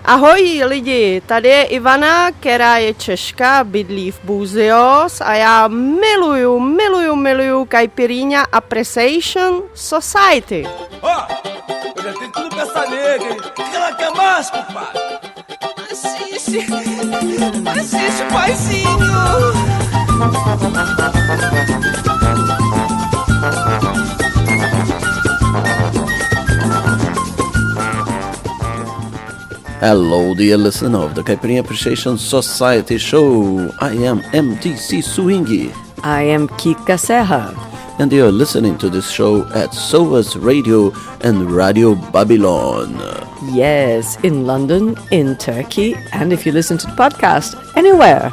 Ahoj lidi, tady je Ivana, která je Češka, bydlí v Búzios a já miluju Caipirinha Appreciation Society. Ó, eu já tenho tudo pra essa nega, hein? O que ela quer mais, compadre? Assiste, paizinho. Hello, dear listener of the Caipirinha Appreciation Society show. I am MTC Swingy. I am Kika Serra. And you're listening to this show at Sovas Radio and Radio Babylon. Yes, in London, in Turkey, and if you listen to the podcast, anywhere.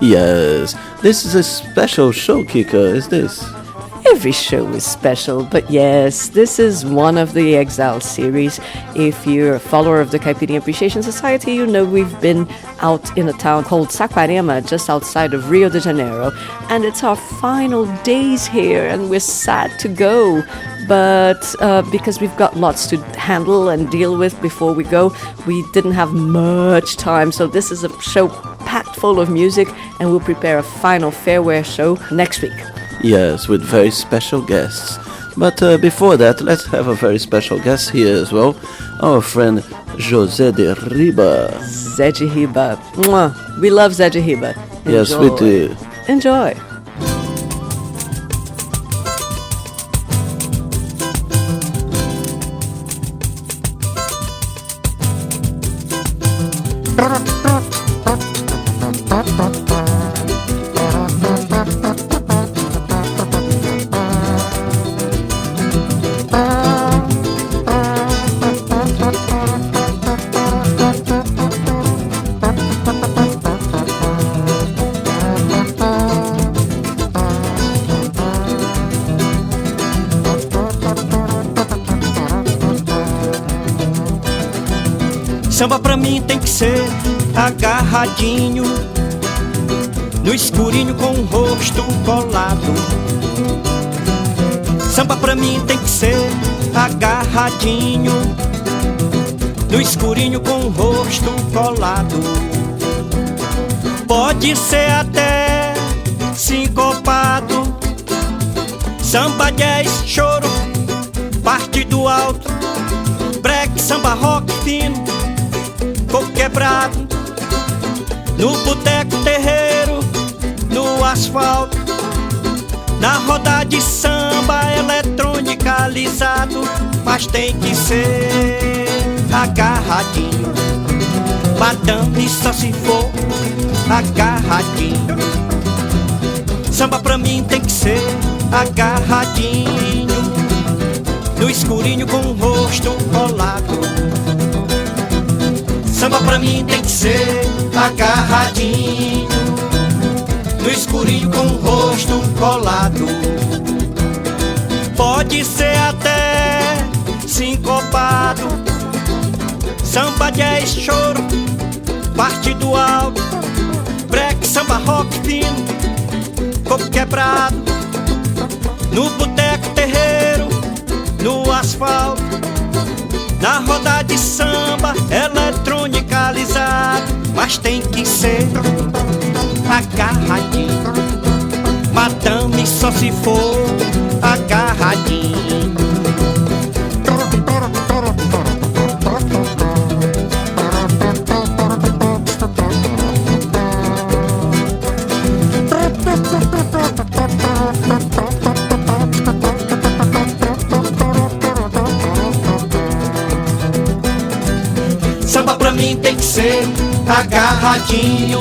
Yes, this is a special show, Kika, is this? Every show is special, but yes, this is one of the Exile series. If you're a follower of the Caipirinha Appreciation Society, you know we've been out in a town called Saquarema, just outside of Rio de Janeiro, and it's our final days here, and we're sad to go. But because we've got lots to handle and deal with before we go, we didn't have much time, so this is a show packed full of music, and we'll prepare a final farewell show next week. Yes, with very special guests. But before that, let's have a very special guest here as well. Our friend José de Riba. Zé de Riba. Mwah. We love Zé de Riba. Yes, we do. Enjoy. Samba pra mim tem que ser agarradinho, no escurinho com o rosto colado. Samba pra mim tem que ser agarradinho, no escurinho com o rosto colado. Pode ser até sincopado, samba, jazz, choro, parte do alto, break, samba, rock fino, coco quebrado, no boteco, terreiro, no asfalto, na roda de samba, eletrônica alisado, mas tem que ser agarradinho, madame só se for agarradinho. Samba pra mim tem que ser agarradinho, no escurinho com o rosto colado. Samba pra mim tem que ser agarradinho, no escurinho com o rosto colado. Pode ser até sincopado, samba, jazz, choro, parte do alto, break, samba, rock fino, coco quebrado, no boteco, terreiro, no asfalto, na roda de samba, eletrônica alisado, mas tem que ser agarradinho, madame só se for agarradinho. Samba pra mim tem que ser agarradinho,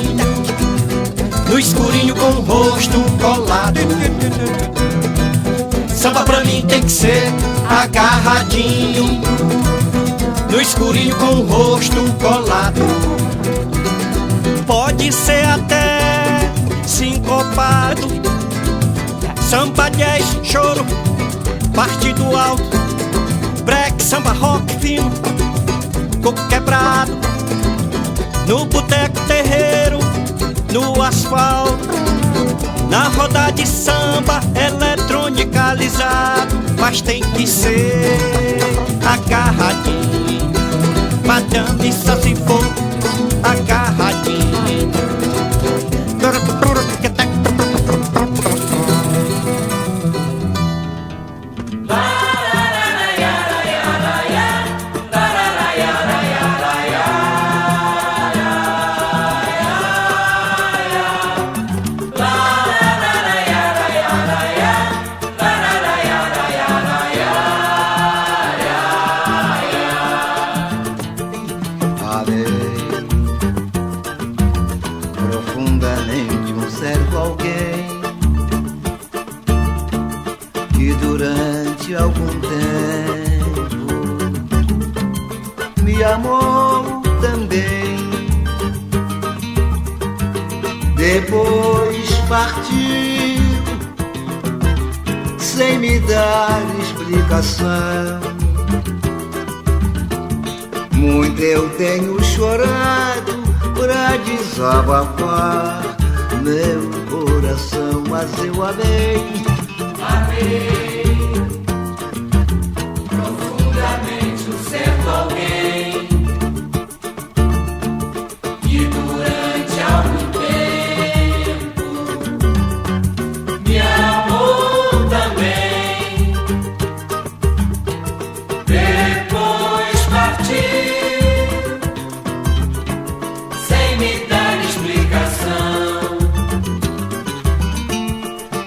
no escurinho com o rosto colado. Samba pra mim tem que ser agarradinho, no escurinho com o rosto colado. Pode ser até sincopado, samba, jazz, choro, parte do alto, break, samba, rock fino, coco quebrado, no boteco, terreiro, no asfalto, na roda de samba, eletrônica alisado, mas tem que ser agarradinho, madame só se for amei profundamente um certo alguém que durante algum tempo me amou também. Depois partiu sem me dar explicação. Muito eu tenho chorado pra desabafar meu coração, mas eu amei. Amei profundamente um certo alguém que durante algum tempo me amou também. Depois partiu sem me dar explicação.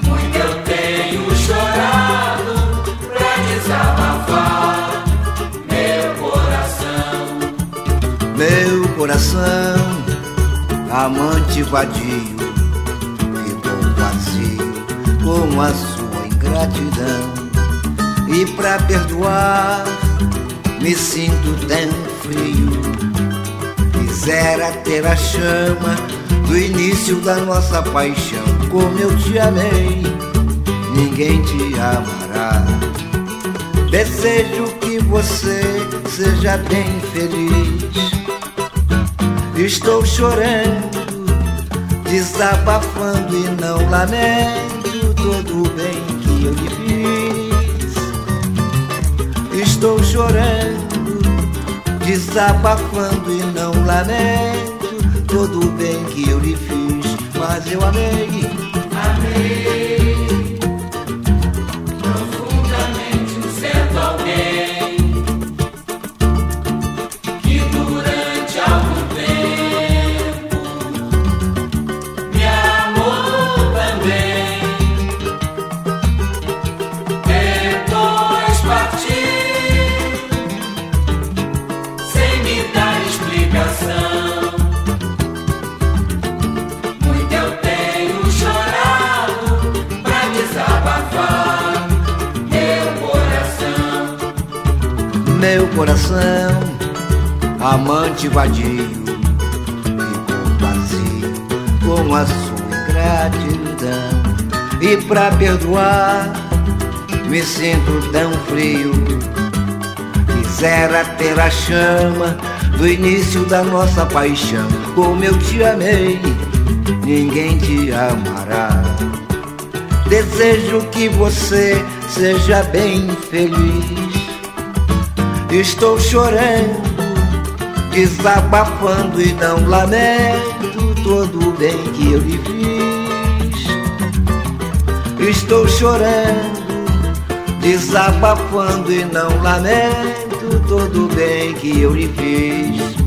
Muito eu tenho chorado pra desabafar meu coração. Meu coração, amante vadio, ficou vazio com a sua ingratidão. E pra perdoar, me sinto tão frio. Quisera ter a chama do início da nossa paixão. Como eu te amei, ninguém te amará. Desejo que você seja bem feliz. Estou chorando, desabafando e não lamento todo o bem que eu lhe fiz. Estou chorando, desabafando e não lamento todo o bem que eu lhe fiz. Mas eu amei. Amei profundamente um certo alguém que durante algum tempo me amou também. Depois partiu sem me dar explicação. Muito eu tenho chorado pra desabafar meu coração. Meu coração, amante vadio, ficou vazio com a sua ingratidão. E pra perdoar, me sinto tão frio. Quisera ter a chama do início da nossa paixão. Como eu te amei, ninguém te amará. Desejo que você seja bem feliz. Estou chorando, desabafando e não lamento todo o bem que eu lhe fiz. Estou chorando, desabafando e não lamento todo o bem que eu lhe fiz.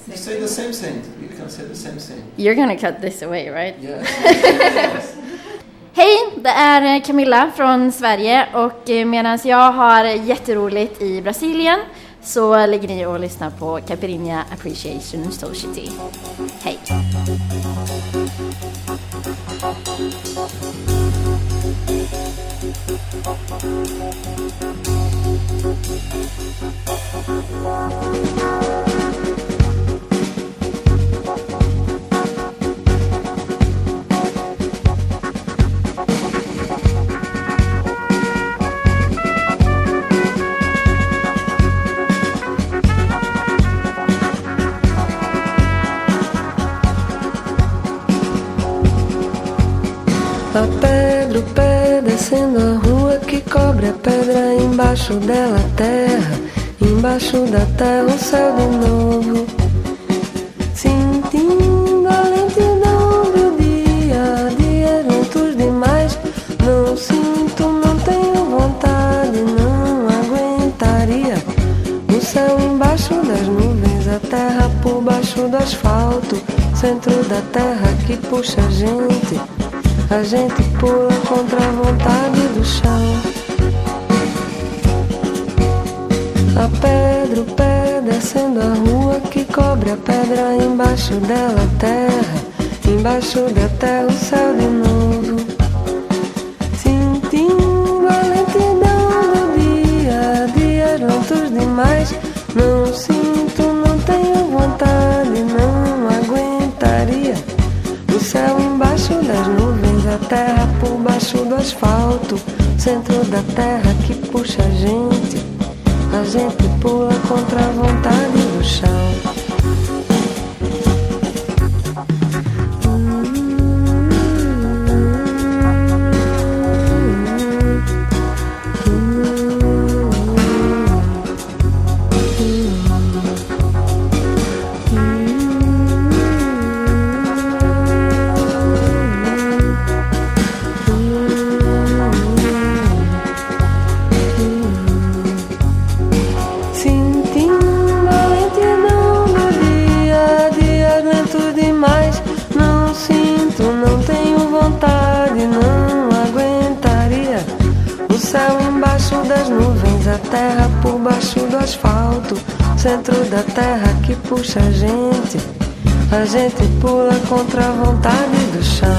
You say the same thing. You can say the same thing. You're gonna cut this away, right? Yes. Hej, det är Camilla från Sverige och medan jag har jätteroligt i Brasilien så ligger ni och lyssnar på Caipirinha Appreciation Society. Hej! A pedra, o pé descendo a rua que cobre a pedra, embaixo dela a terra, embaixo da terra o céu de novo. Sentindo a lentidão do dia, dias lentos demais, não sinto, não tenho vontade, não aguentaria. O céu embaixo das nuvens, a terra por baixo do asfalto, centro da terra que puxa a gente pula contra a vontade do chão. A pedra, o pé descendo a rua que cobre a pedra, embaixo dela a terra, embaixo da terra o céu de novo. Sentindo a lentidão do dia, dias lentos demais, não sinto, não tenho vontade, não aguentaria. O céu embaixo das nuvens, a terra por baixo do asfalto, centro da terra que puxa a gente pula contra a vontade do chão. A terra por baixo do asfalto, centro da terra que puxa a gente pula contra a vontade do chão.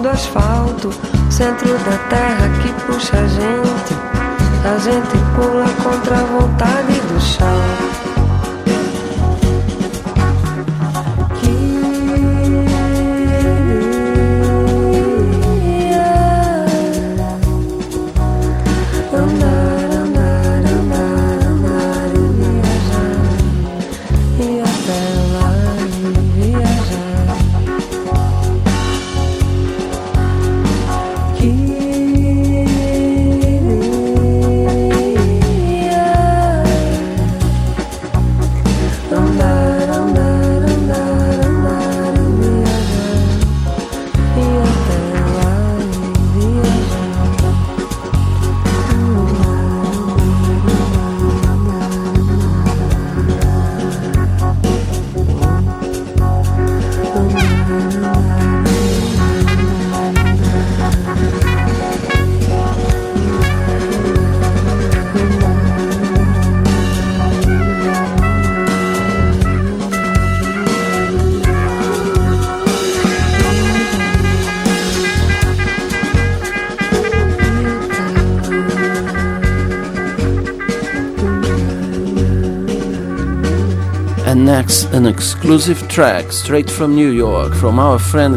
Do asfalto, centro da terra que puxa a gente pula contra a vontade do chão. next, an exclusive track straight from New York from our friend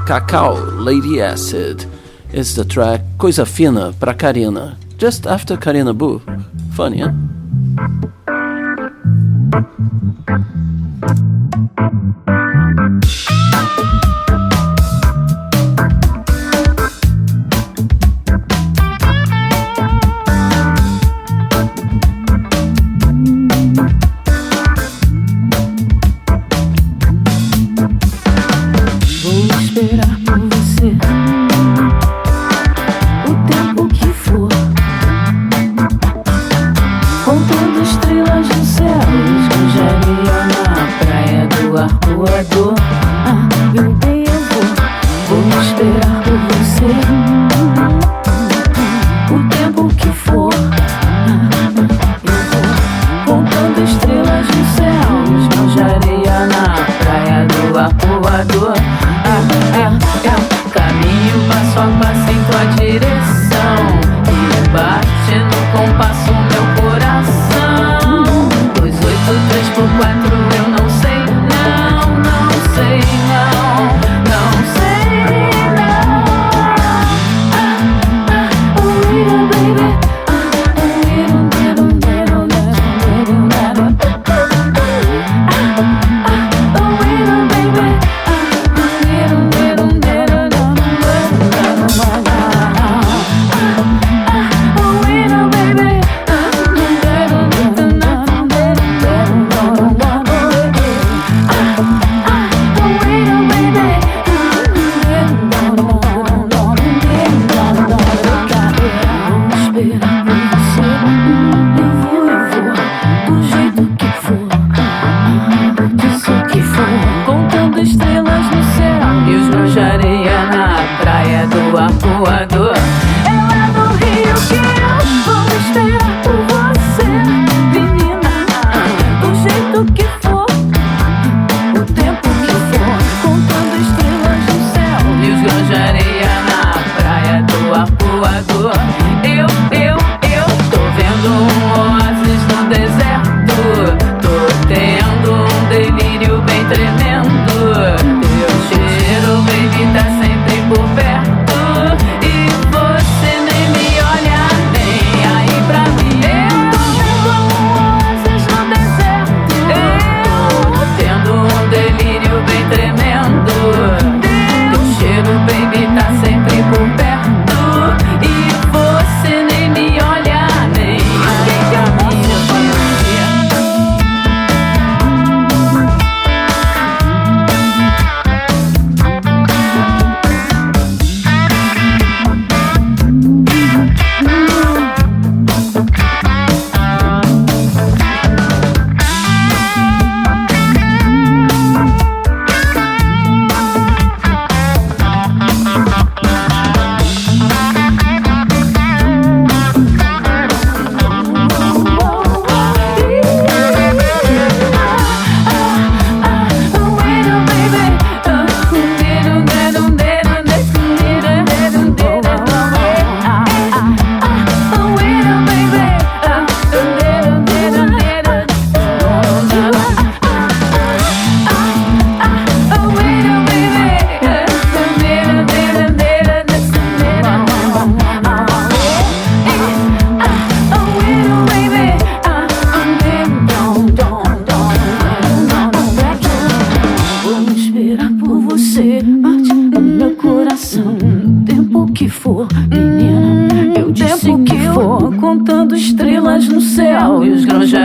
Cacau, Lady Acid. It's the track Coisa Fina pra Karina, just after Karina Boo. Funny, huh?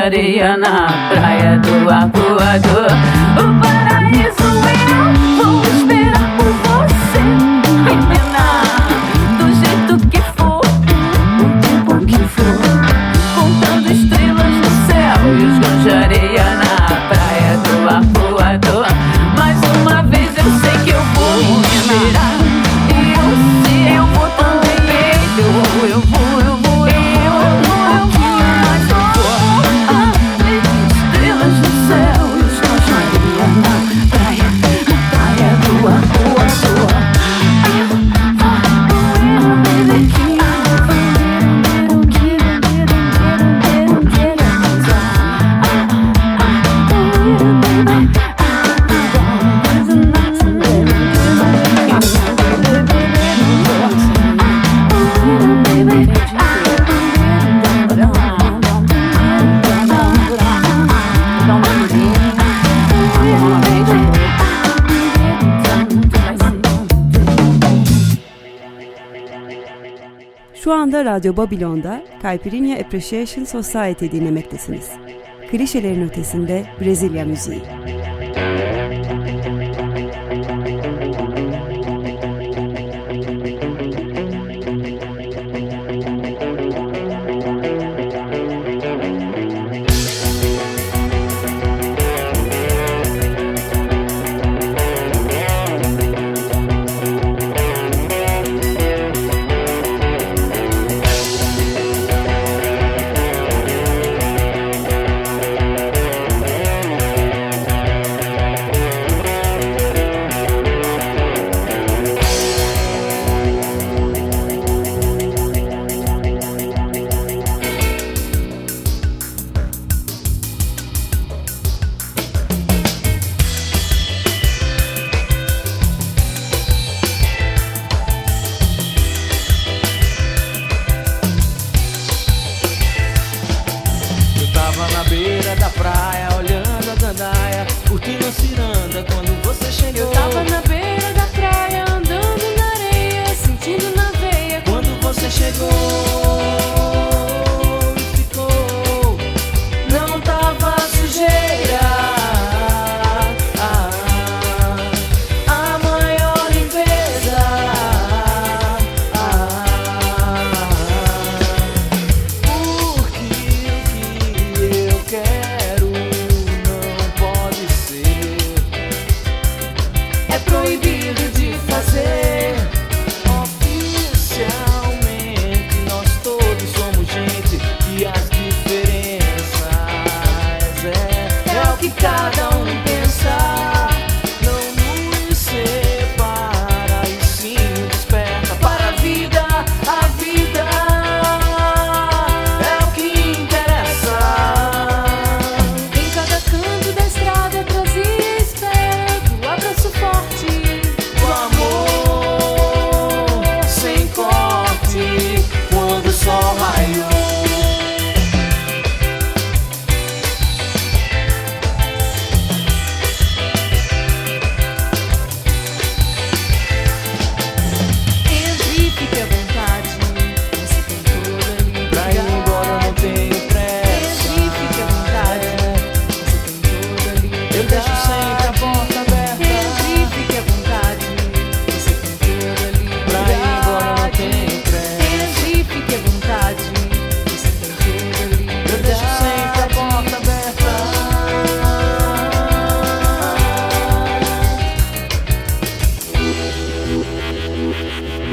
areia na praia do Arpoador. O paraíso eu vou esperar por você, menina, do jeito que for, o tempo que for, contando estrelas no céu e os grãos de areia na praia do Arpoador. Mais uma vez eu sei que eu vou esperar, e eu vou também, eu vou. Estrelas no céu e os grãos de Şu anda Radyo Babilon'da Caipirinha Appreciation Society dinlemektesiniz. Klişelerin ötesinde Brezilya müziği.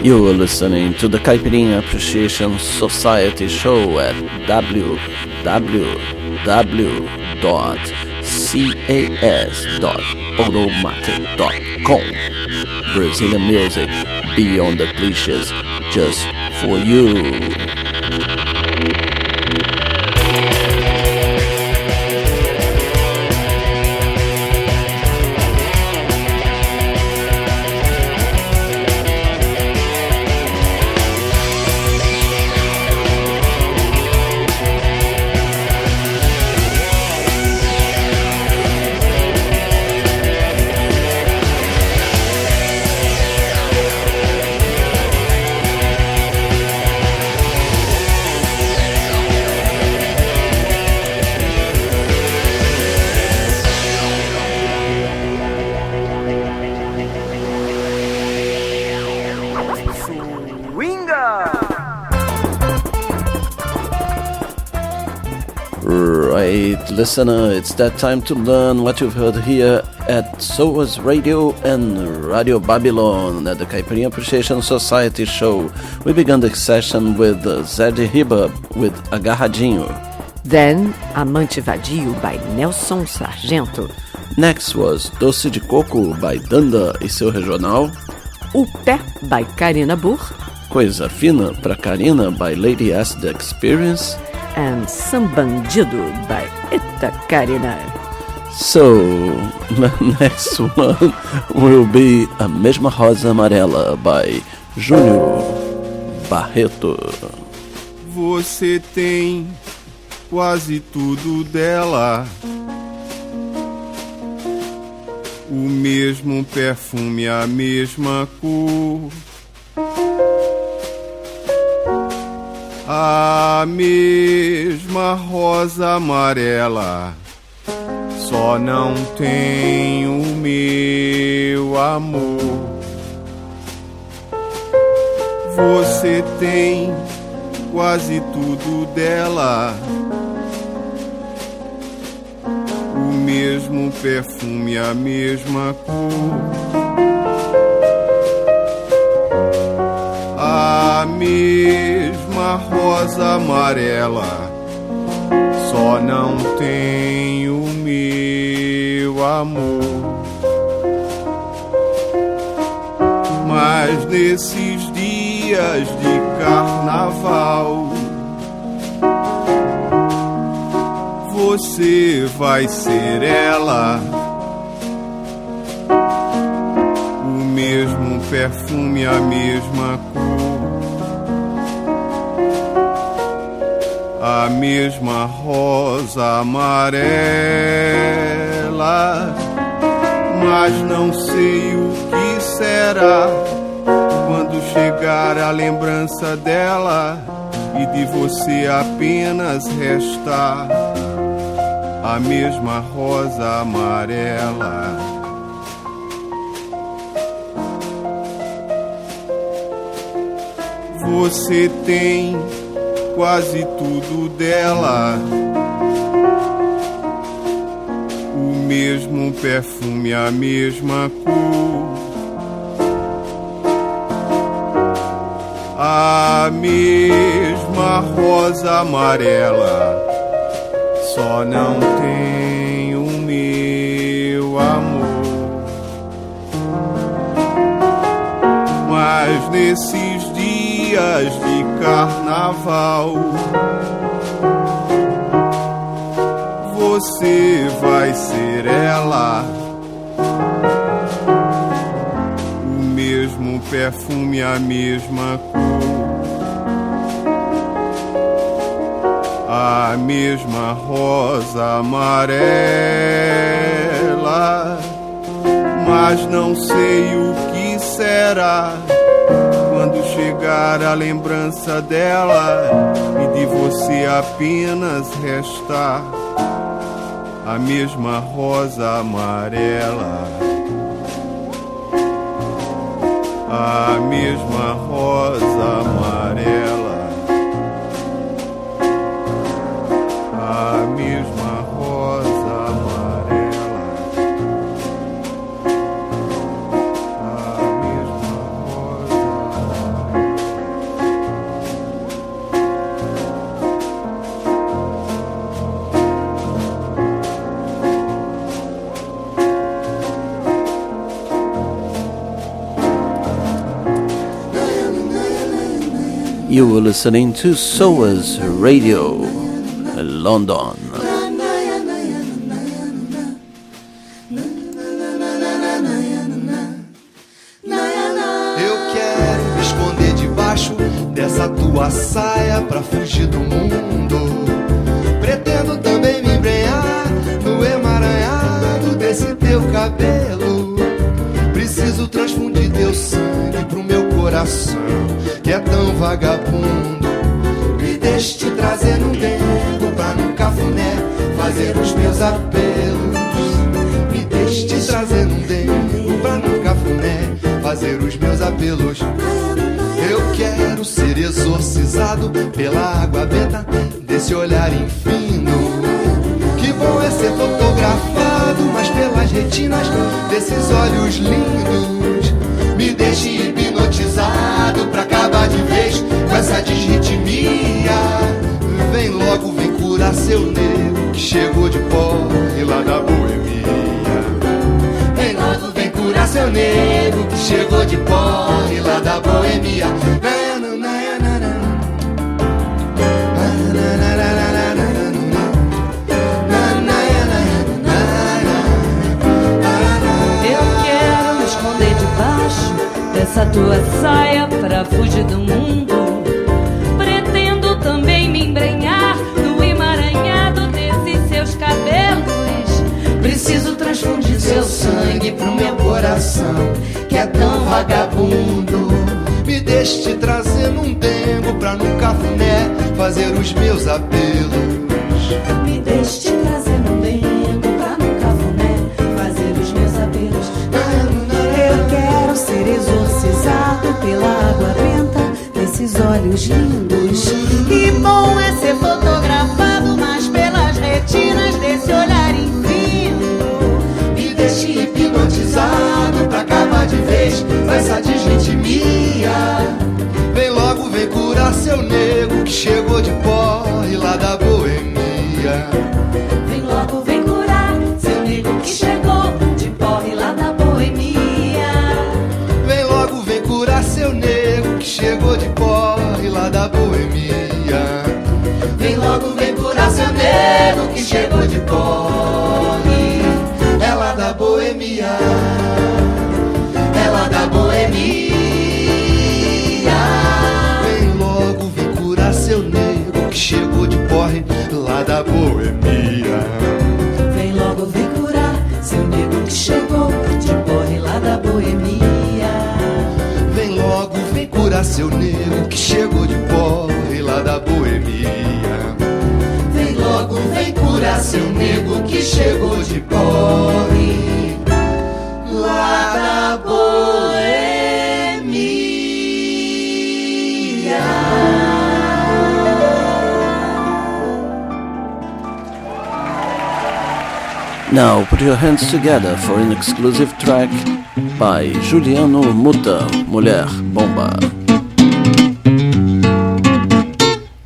You are listening to the Caipirinha Appreciation Society show at www.cas.podomatic.com. Brazilian music beyond the cliches, just for you. Right, listener, it's that time to learn what you've heard here at SOAS Radio and Radio Babylon at the Caipirinha Appreciation Society show. We began the session with Zé de Riba with Agarradinho. Then Amante Vadio by Nelson Sargento. Next was Doce de Coco by Danda e seu regional. O Pé by Karina Burr. Coisa Fina pra Karina by Lady Acid Experience. And Sambandido by Eta Karina. So, the next one will be A Mesma Rosa Amarela by Júnior Barreto. Você tem quase tudo dela, o mesmo perfume, a mesma cor. a mesma rosa amarela. Só não tenho meu amor. Você tem quase tudo dela, o mesmo perfume, a mesma cor, a mesma rosa amarela. Só não tenho meu amor. Mas nesses dias de carnaval, você vai ser ela, o mesmo perfume, a mesma cor, a mesma rosa amarela. Mas não sei o que será quando chegar a lembrança dela e de você apenas restar a mesma rosa amarela. Você tem quase tudo dela, o mesmo perfume, a mesma cor, a mesma rosa amarela. Só não tenho meu amor. Mas nesses dias de carnaval, você vai ser ela, o mesmo perfume, a mesma cor, a mesma rosa amarela. Mas não sei o que será quando chegar a lembrança dela e de você apenas restar a mesma rosa amarela, a mesma rosa amarela, a mesma rosa amarela, a mesma rosa amarela. You were listening to SOAS Radio, London. Eu quero me esconder debaixo dessa tua saia pra fugir do mundo. Pretendo também me embrenhar no emaranhado desse teu cabelo. Preciso transfundir teu sangue pro meu coração, que é tão vagabundo. Me deixe te trazer num tempo pra num cafuné fazer os meus apelos. Me deixe te trazer num tempo pra num cafuné fazer os meus apelos. Eu quero ser exorcizado pela água benta desse olhar infino. Que bom é ser fotografado, mas pelas retinas desses olhos lindos. Me deixe hipnotizado pra acabar de vez com essa disritmia. Vem logo, vem curar seu nego que chegou de porre lá da Boemia. Vem logo, vem curar seu nego que chegou de porre lá da Boemia. Dessa tua saia pra fugir do mundo. Pretendo também me embrenhar no emaranhado desses seus cabelos. Preciso transfundir seu sangue pro meu coração, que é tão vagabundo. Me deixe te trazer num tempo pra num cafuné fazer os meus apelos. Me deixe te trazer no lento pra no cafuné fazer os meus apelos. Eu quero ser exorcizado pela água benta desses olhos lindos. E bom é ser fotografado, mas pelas retinas desse olhar infindo. Me deixe hipnotizado pra acabar de vez com essa desritmia. Vem logo, vem curar seu nego que chegou de porre lá da Boemia. Vem logo, vem curar seu nego que chegou de porre lá da Boemia. Vem logo, vem curar seu nego que chegou de porre lá da Boemia. Vem logo, vem curar seu nego que chegou de porre. É lá da Boemia. É lá da Boemia. Vem logo, vem curar seu nego que chegou de porre lá da Boemia. Vem logo, vem curar seu nego que chegou de porre lá da Boemia. Vem logo, vem curar seu nego que chegou de porre lá da Boemia. Vem logo, vem curar seu nego que chegou de porre lá da Boemia. Now put your hands together for an exclusive track by Juliano Muta, Mulher Bomba.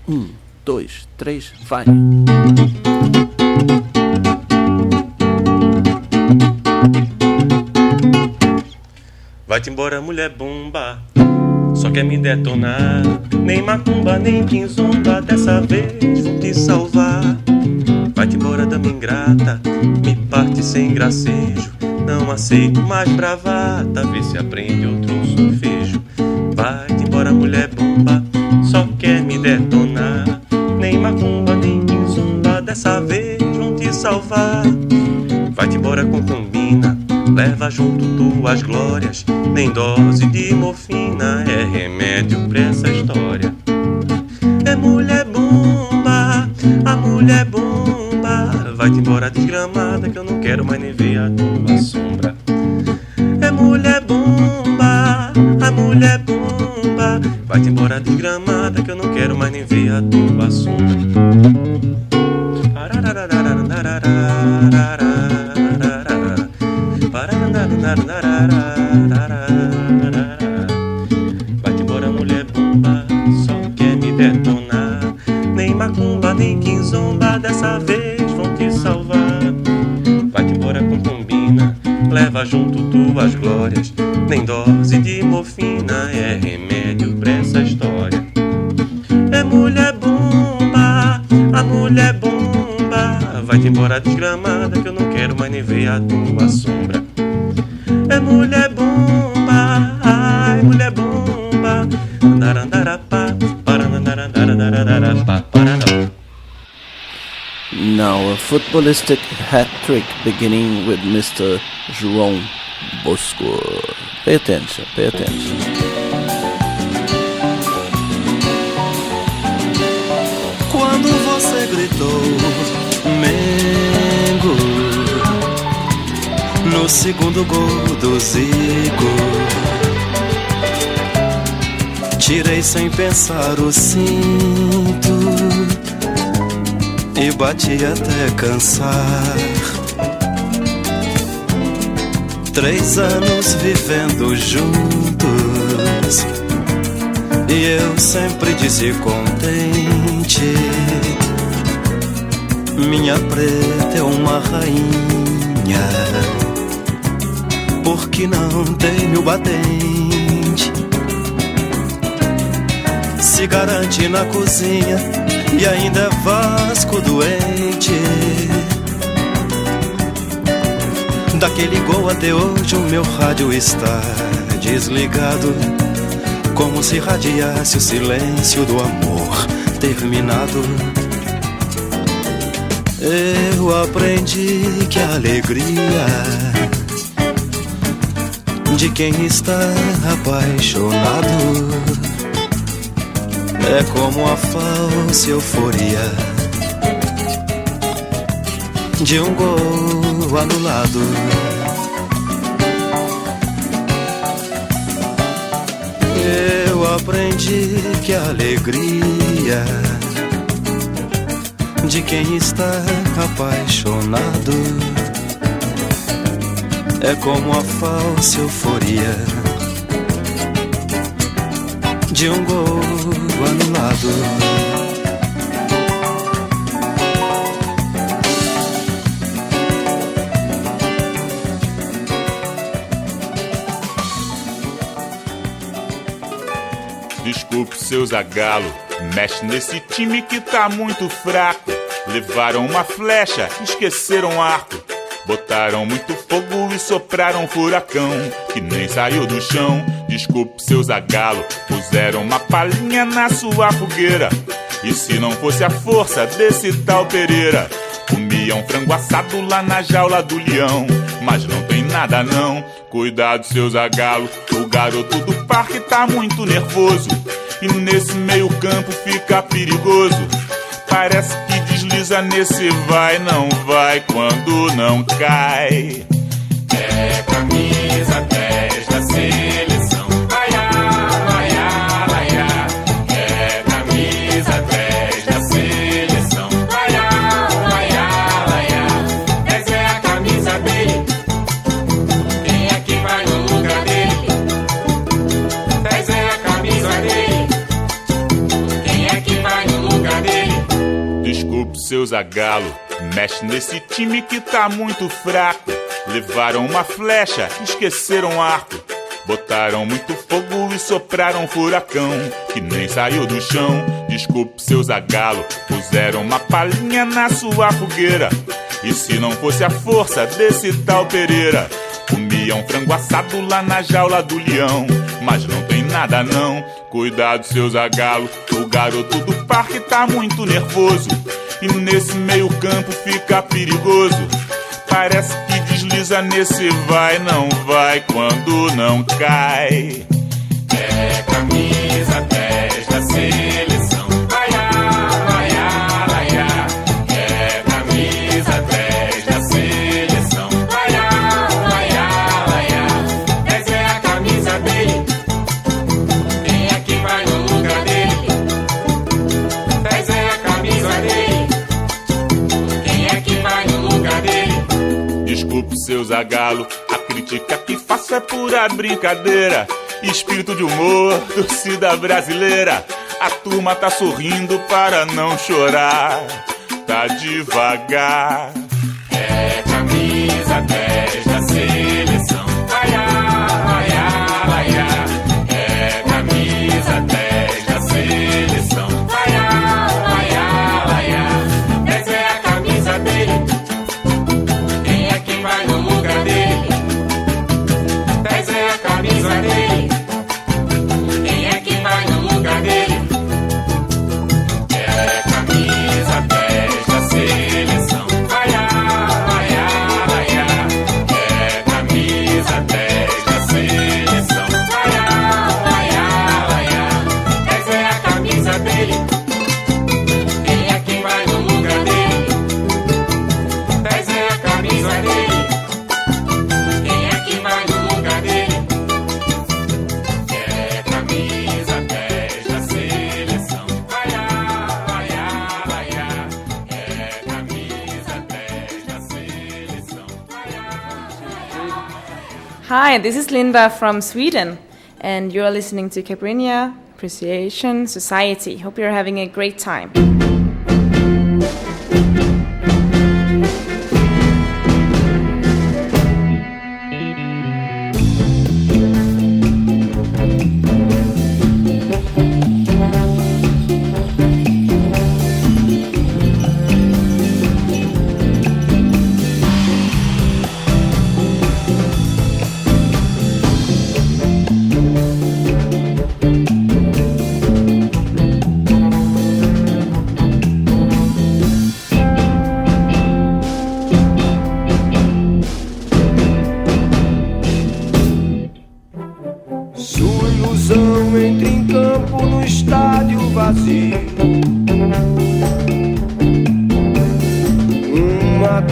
1, 2, 3, vai! Vai-te embora, mulher bomba, só quer me detonar. Nem macumba, nem quinzomba, dessa vez vou te salvar. Vai-te embora, dama ingrata, me parte sem gracejo. Não aceito mais bravata, vê se aprende outro solfejo. Vai-te embora, mulher bomba, só quer me detonar. Nem macumba, nem quinzomba, dessa vez vão te salvar. Vai-te embora, concubina, leva junto tuas glórias. Nem dose de morfina é remédio pra essa história. É mulher bomba, a mulher bomba. Vai-te embora, desgramada, que eu não quero mais nem ver a tua sombra. É mulher bomba, a mulher bomba. Vai-te embora, desgramada, que eu não quero mais nem ver a tua sombra. Vai-te embora, mulher bomba, só quer me detonar. Nem macumba, nem quinzomba, dessa vez vão te salvar. Vai-te embora, concubina, leva junto tuas glórias. Nem dose de morfina é remédio pra essa história. É mulher bomba, a mulher bomba. Vai-te embora, desgramada, que eu não quero mais nem ver a tua sombra. É mulher bomba, ai, mulher bomba. Now a footballistic hat-trick beginning with Mr. João Bosco. Pay attention, pay attention. Quando você gritou Mengo no segundo gol do Zico, tirei sem pensar o cinto e bati até cansar. 3 anos vivendo juntos e eu sempre disse contente: minha preta é uma rainha, porque não tem meu batente. Se garante na cozinha e ainda é Vasco doente. Daquele gol até hoje o meu rádio está desligado, como se radiasse o silêncio do amor terminado. Eu aprendi que a alegria de quem está apaixonado é como a falsa euforia de um gol anulado. Eu aprendi que a alegria de quem está apaixonado é como a falsa euforia de um gol anulado. Desculpe, seu Zagallo, mexe nesse time que tá muito fraco. Levaram uma flecha, esqueceram o arco. Botaram muito fogo e sopraram um furacão que nem saiu do chão. Desculpe, seu Zagallo, puseram uma palhinha na sua fogueira. E se não fosse a força desse tal Pereira, comiam frango assado lá na jaula do leão. Mas não tem nada não, cuidado, seu Zagallo, o garoto do parque tá muito nervoso. E nesse meio campo fica perigoso. Parece que desliza nesse vai, não vai quando não cai. É camisa 10 da seleção. Laiá, laiá. É camisa 10 da seleção. Laiá, laiá. 10 é a camisa dele. Quem é que vai no lugar dele? 10 é a camisa dele. Quem é que vai no lugar dele? Desculpe, seu Zagallo, mexe nesse time que tá muito fraco. Levaram uma flecha, esqueceram o arco. Botaram muito fogo e sopraram um furacão que nem saiu do chão. Desculpe, seu Zagallo, puseram uma palhinha na sua fogueira. E se não fosse a força desse tal Pereira, comiam frango assado lá na jaula do leão. Mas não tem nada não, cuidado, seu Zagallo, o garoto do parque tá muito nervoso. E nesse meio campo fica perigoso. Parece que desliza nesse vai, não vai quando não cai. É camisa 10 da seleção. Laiá, laiá. É camisa 10 da seleção. Laiá, laiá. 10 é a camisa dele. Quem é que vai no lugar dele? 10 é a camisa dele. Quem é que vai no lugar dele? Desculpe, seu Zagallo, a crítica que faço é pura brincadeira. Espírito de humor, torcida brasileira. A turma tá sorrindo para não chorar. Tá devagar. É camisa 10 da seleção. Laiá, laiá. É camisa 10 da seleção. Laiá, laiá. 10 é a camisa dele. Quem é que vai no lugar dele? 10 é a camisa dele. Quem é que vai no lugar dele? É camisa 10 da seleção. Laiá, laiá. É camisa 10 da seleção. Laiá, laiá. 10 é a camisa dele. Quem é que vai no lugar dele? 10 é a camisa dele. Quem é que vai no lugar dele? É camisa 10 da seleção. Laiá, laiá. É camisa 10 da seleção. Hi, this is Linda from Sweden, and you're listening to Caipirinha Appreciation Society. Hope you're having a great time.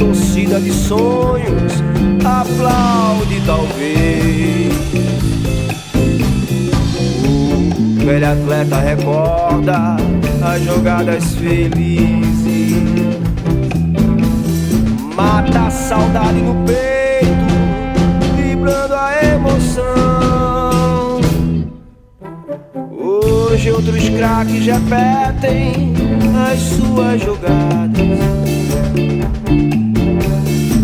torcida de sonhos aplaude talvez. O velho atleta recorda as jogadas felizes, mata a saudade no peito, vibrando a emoção. Hoje outros craques repetem as suas jogadas,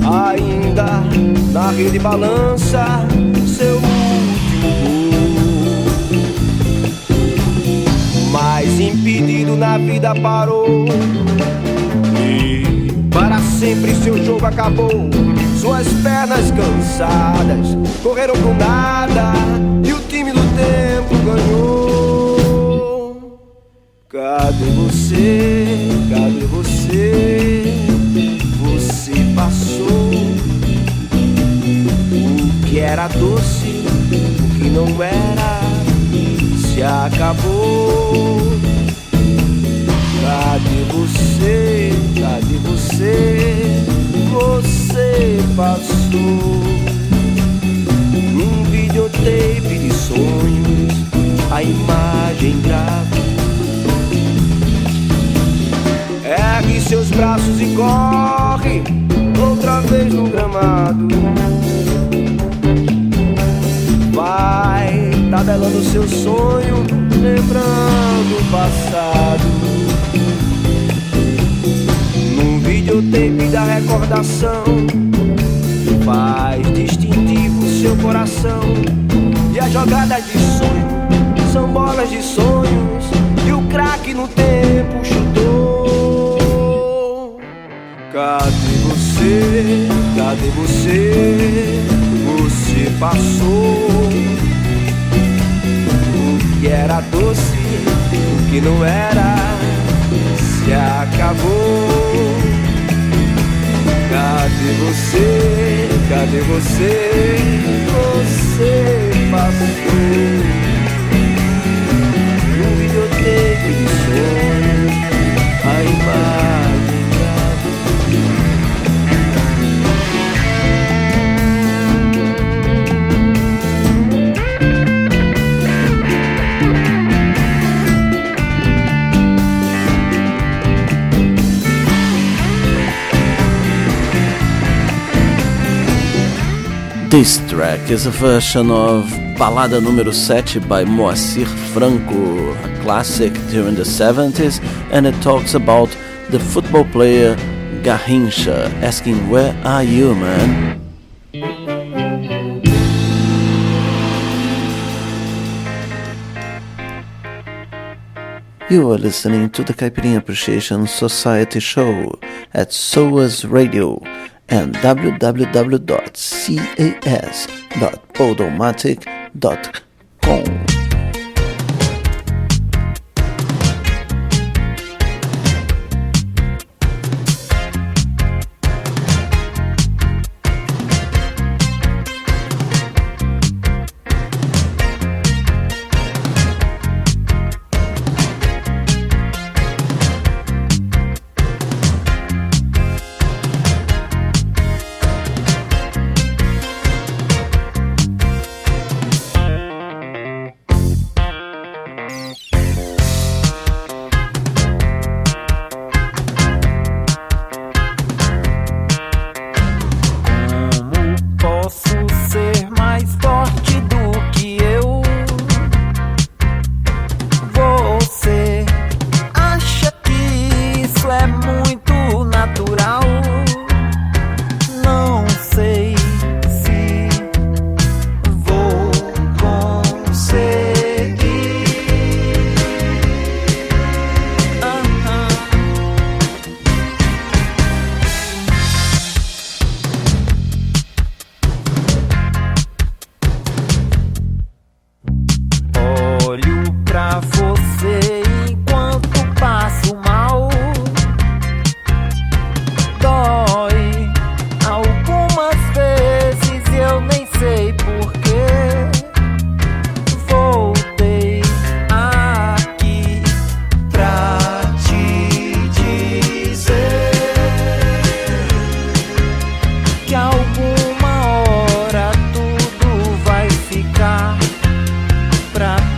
ainda na rede balança seu último gol. Mas impedido na vida parou, e para sempre seu jogo acabou. Suas pernas cansadas correram pro nada, e o time do tempo ganhou. Cadê você? Cadê você? Você passou. O que era doce, o que não era, se acabou. Cadê você? Cadê você? Você passou. Num videotape de sonhos, a imagem grave. Ergue seus braços e corre outra vez no gramado. Vai tabelando seu sonho, lembrando o passado. Num videotape da recordação, faz distintivo seu coração. E as jogadas de sonho são bolas de sonhos, e o craque no tempo chutou. Cadê você? Cadê você? Você passou. O que era doce, o que não era, se acabou. Cadê você? Cadê você? Você passou. Um videotape de sonhos, a imagem This track is a version of Balada número 7 by Moacir Franco, a classic during the 70s, and it talks about the football player Garrincha asking, "Where are you, man?" You are listening to the Caipirinha Appreciation Society show at SOAS Radio and www.cas.podomatic.com.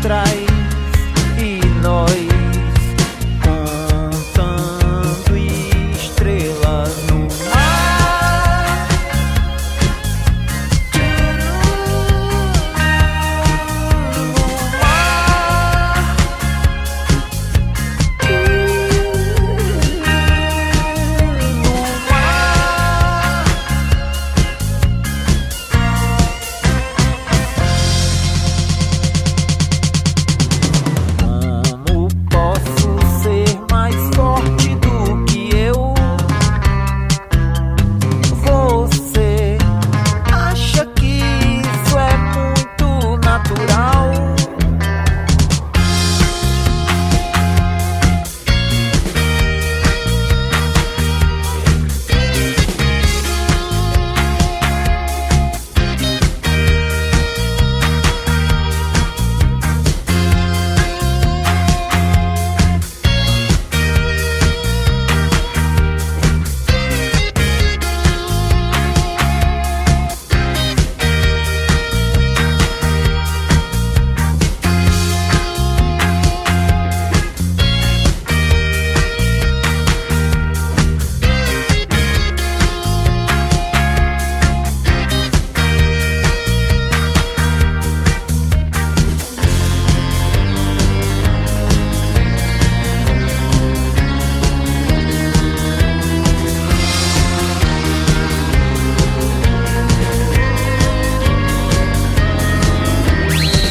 trás e nós cantando estrela no mar. Como posso ser mais forte do que eu? Você acha que isso é muito natural?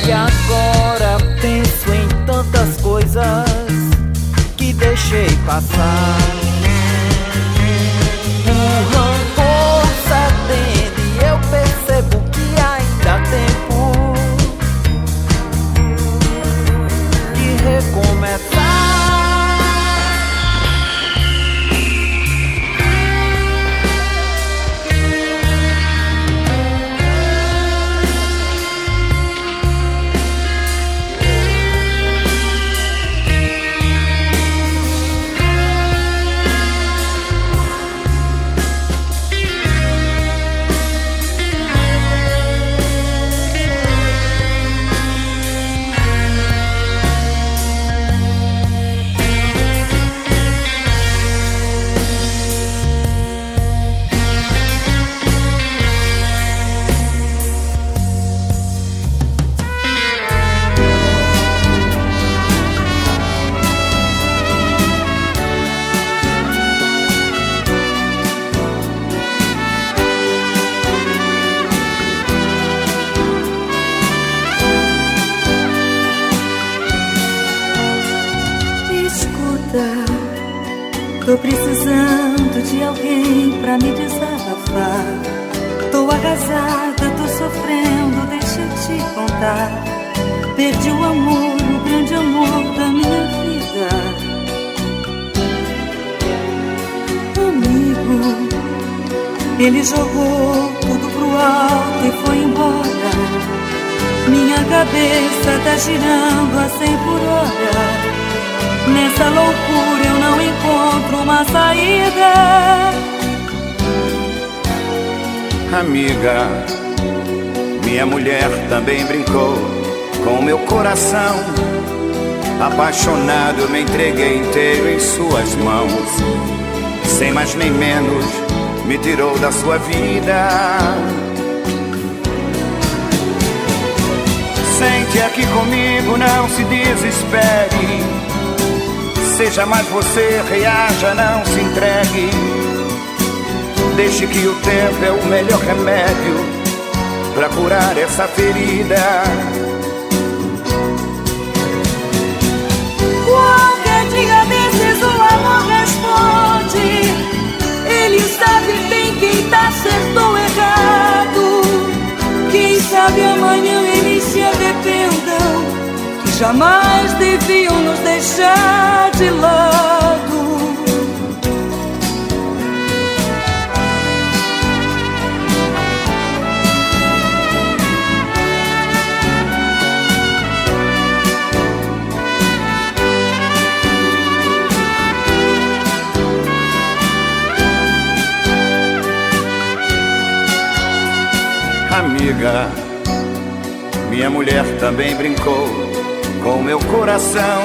E agora penso em tantas coisas que deixei passar. O rancor cedendo e eu percebo que ainda há tempo de recomeçar. Tô precisando de alguém pra me desabafar. Tô arrasada, tô sofrendo, deixa eu te contar. Perdi o amor, o grande amor da minha vida. Amigo, ele jogou tudo pro alto e foi embora. Minha cabeça tá girando a 100 por hora. Nessa loucura eu não encontro uma saída. Amiga, minha mulher também brincou com meu coração. Apaixonado eu me entreguei inteiro em suas mãos. Sem mais nem menos me tirou da sua vida. Sente aqui comigo, não se desespere. Seja mais você, reaja, não se entregue. Deixe que o tempo é o melhor remédio pra curar essa ferida. Qualquer dia desses o amor responde. Ele sabe bem quem tá certo ou errado. Quem sabe amanhã eles se arrependam. Jamais deviam nos deixar de lado. Amiga, minha mulher também brincou com meu coração.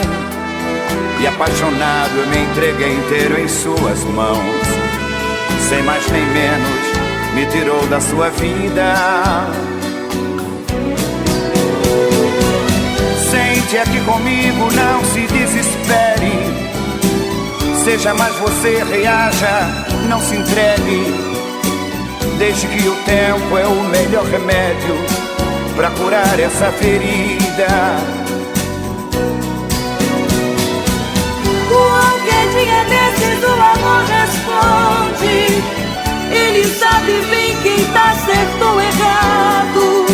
E apaixonado eu me entreguei inteiro em suas mãos. Sem mais nem menos, me tirou da sua vida. Sente aqui comigo, não se desespere. Seja mais você, reaja, não se entregue. Deixe que o tempo é o melhor remédio pra curar essa ferida. Qualquer dia desses o amor responde. Ele sabe bem quem tá certo ou errado.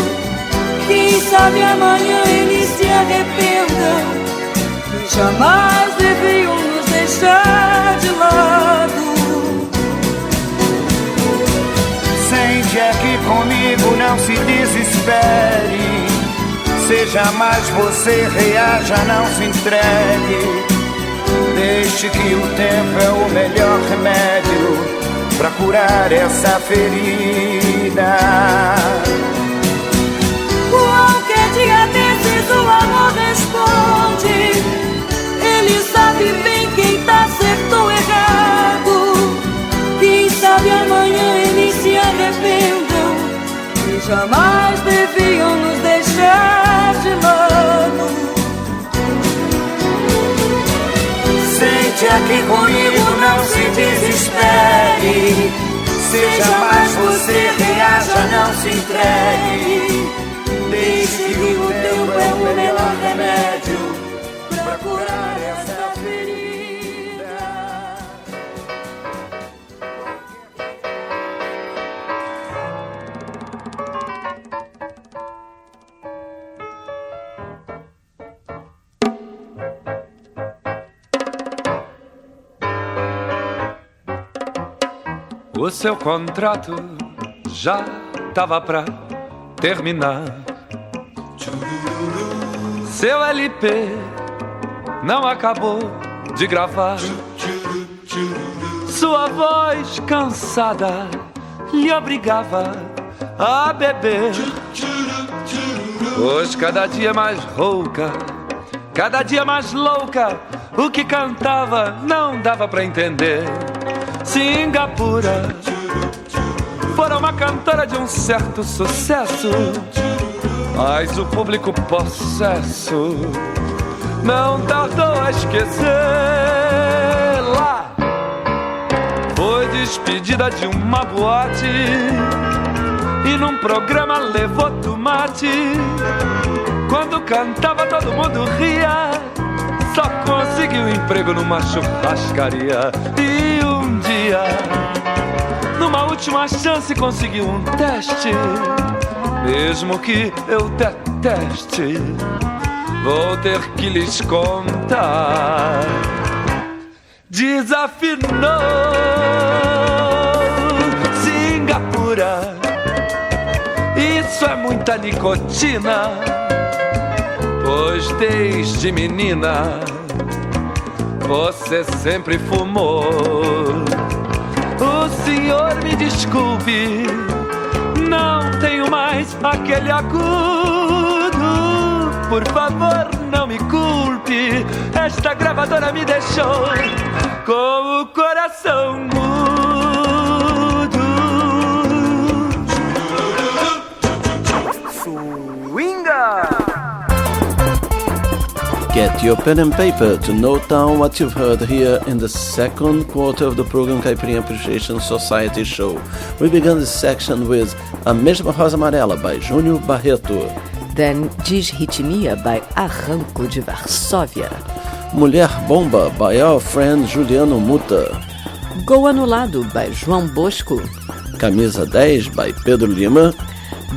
Quem sabe amanhã eles se arrependam e jamais deviam nos deixar de lado. Sente aqui comigo, não se desespere. Seja mais você, reaja, não se entregue. Deixe que o tempo é o melhor remédio pra curar essa ferida. Qualquer dia desses o amor responde. Ele sabe bem quem tá certo ou errado. Quem sabe amanhã eles se arrependam e jamais deviam nos deixar de lado. Sente aqui comigo, não se desespere. Seja mais você, reaja, não se entregue. Deixe que o tempo é o melhor remédio pra curar essa ferida. O seu contrato já tava pra terminar. Seu LP não acabou de gravar. Sua voz cansada lhe obrigava a beber. Hoje cada dia mais rouca, cada dia mais louca. O que cantava não dava pra entender. Singapura fora uma cantora de um certo sucesso, mas o público possesso não tardou a esquecer. Lá foi despedida de uma boate e num programa levou tomate. Quando cantava todo mundo ria, só conseguiu emprego numa churrascaria. E um dia, numa última chance, conseguiu um teste. Mesmo que eu deteste, vou ter que lhes contar. Desafinou Singapura. Isso é muita nicotina, pois desde menina você sempre fumou. O senhor me desculpe, não tenho mais aquele agudo. Por favor, não me culpe, esta gravadora me deixou com o coração mudo. Swinga! Get your pen and paper to note down what you've heard here in the second quarter of the program Caipirinha Appreciation Society show. We began this section with A Mesma Rosa Amarela by Júnior Barreto. Then Disritmia by Arranco de Varsóvia. Mulher Bomba by our friend Juliano Muta. Gol Anulado by João Bosco. Camisa 10 by Pedro Lima.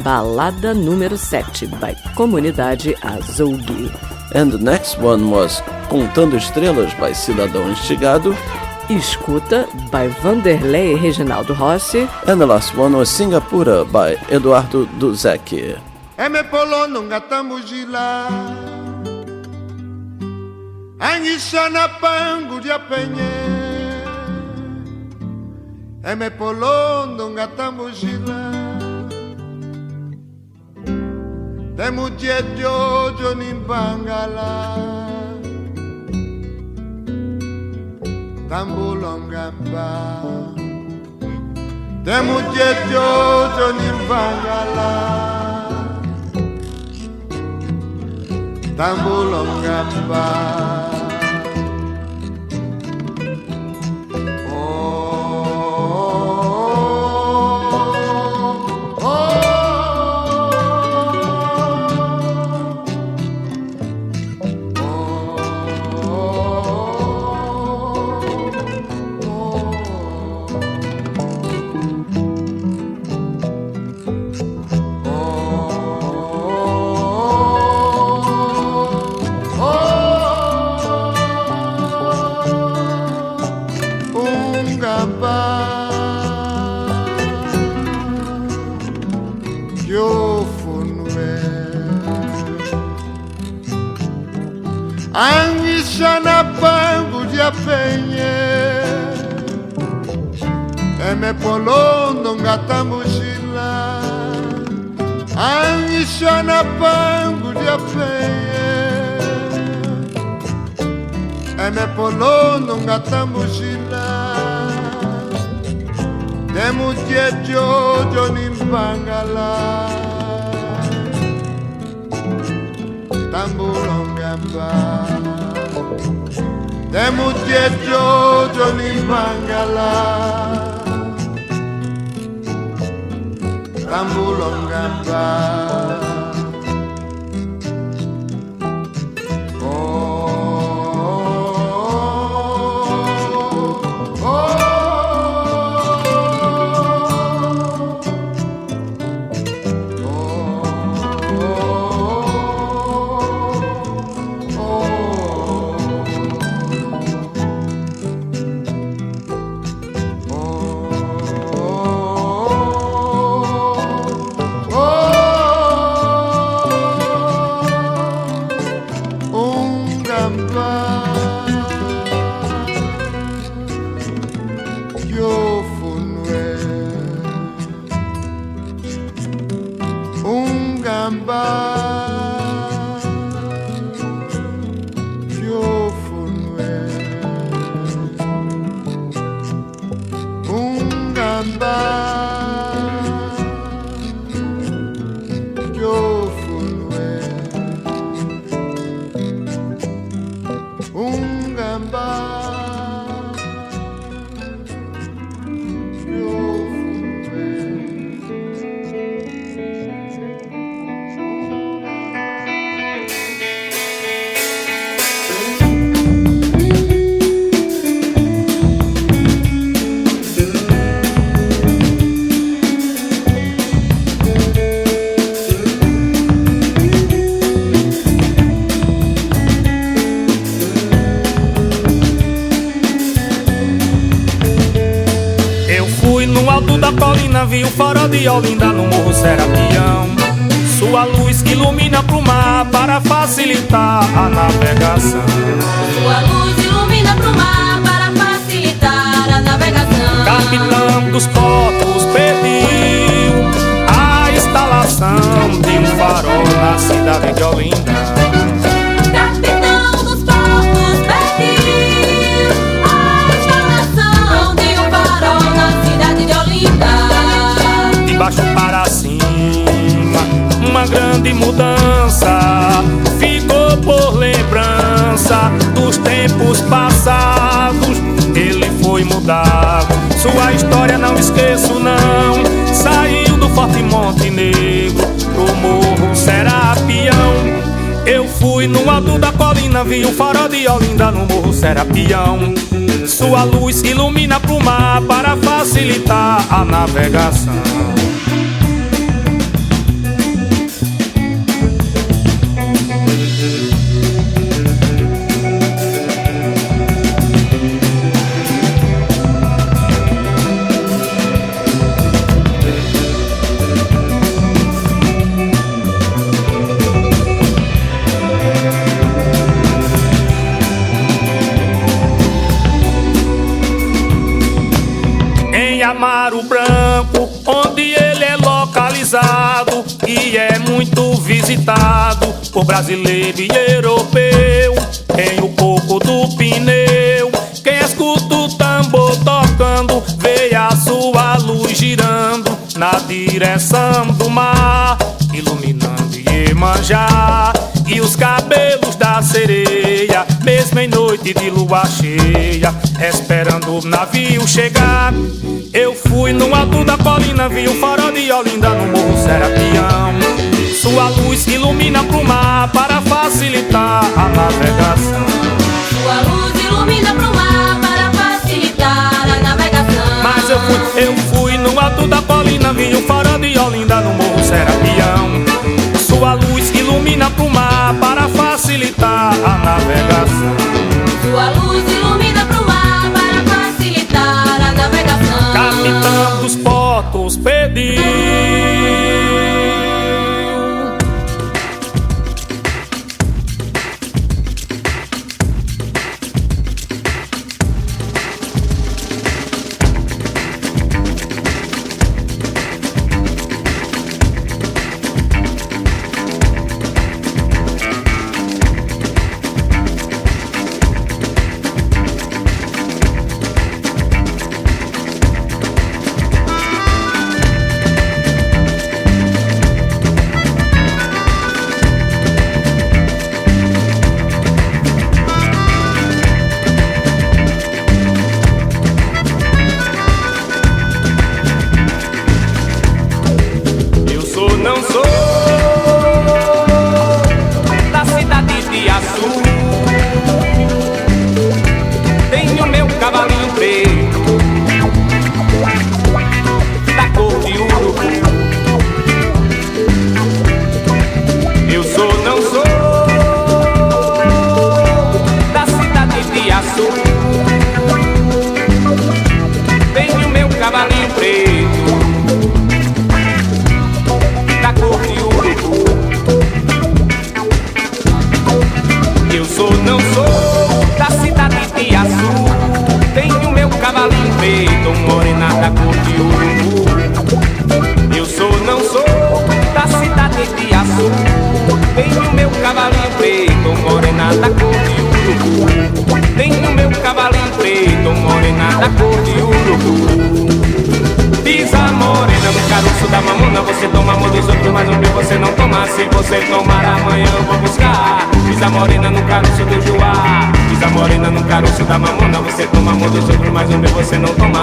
Balada número 7 by Comunidade Azougue. And the next one was Contando Estrelas by Cidadão Instigado. Escuta by Vanderlei Reginaldo Rossi. And the last one was Singapura by Eduardo Duzek. Eme polo nunga tambujila Angisha na pangu dia penye Eme polo nunga tambujila Temu dia Jojo nimbangala Tambulongamba Temu dia Jojo nimbangala Tambulongamba Angishana pangu dia penye Eme polondo ngatambushila Angishana pangu dia penye Eme polondo ngatambushila Temu dia Jojo nimbangala Tambulongamba Temu dia Jojo nimbangala Tambulongamba Vi o farol de Olinda no Morro Serapião. Sua luz ilumina pro mar para facilitar a navegação. Sua luz ilumina pro mar para facilitar a navegação. Capitão dos portos pediu a instalação de um farol na cidade de Olinda. Capitão dos portos pediu a instalação de um farol na cidade de Olinda. De baixo para cima, uma grande mudança ficou por lembrança dos tempos passados. Ele foi mudado, sua história não esqueço não. Saiu do Forte Monte Negro pro Morro Serapião. Eu fui no alto da colina, vi o farol de Olinda no Morro Serapião. Sua luz ilumina pro mar para facilitar a navegação. Amaro Branco, onde ele é localizado e é muito visitado por brasileiro e europeu. Tem o coco do pneu. Quem escuta o tambor tocando, vê a sua luz girando na direção do mar, iluminando Iemanjá. E os cabelos da sereia, mesmo em noite de lua cheia, esperando o navio chegar. Eu fui no alto da colina, vi o farol de Olinda no Morro Serapião. Sua luz ilumina pro mar para facilitar a navegação. Sua luz ilumina pro mar para facilitar a navegação. Mas eu fui no alto da colina, vi o farol de Olinda no Morro Serapião. Sua luz ilumina pro mar para facilitar a navegação. Sua luz ilumina pro mar para facilitar a navegação. Capitão dos portos pediu.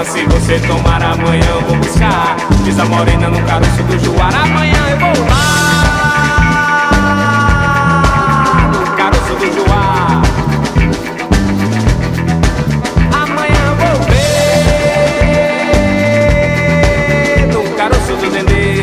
Se você tomar amanhã eu vou buscar. Diz a morena no caroço do Juara. Amanhã eu vou lá no caroço do Juara. Amanhã eu vou ver no caroço do Dendê.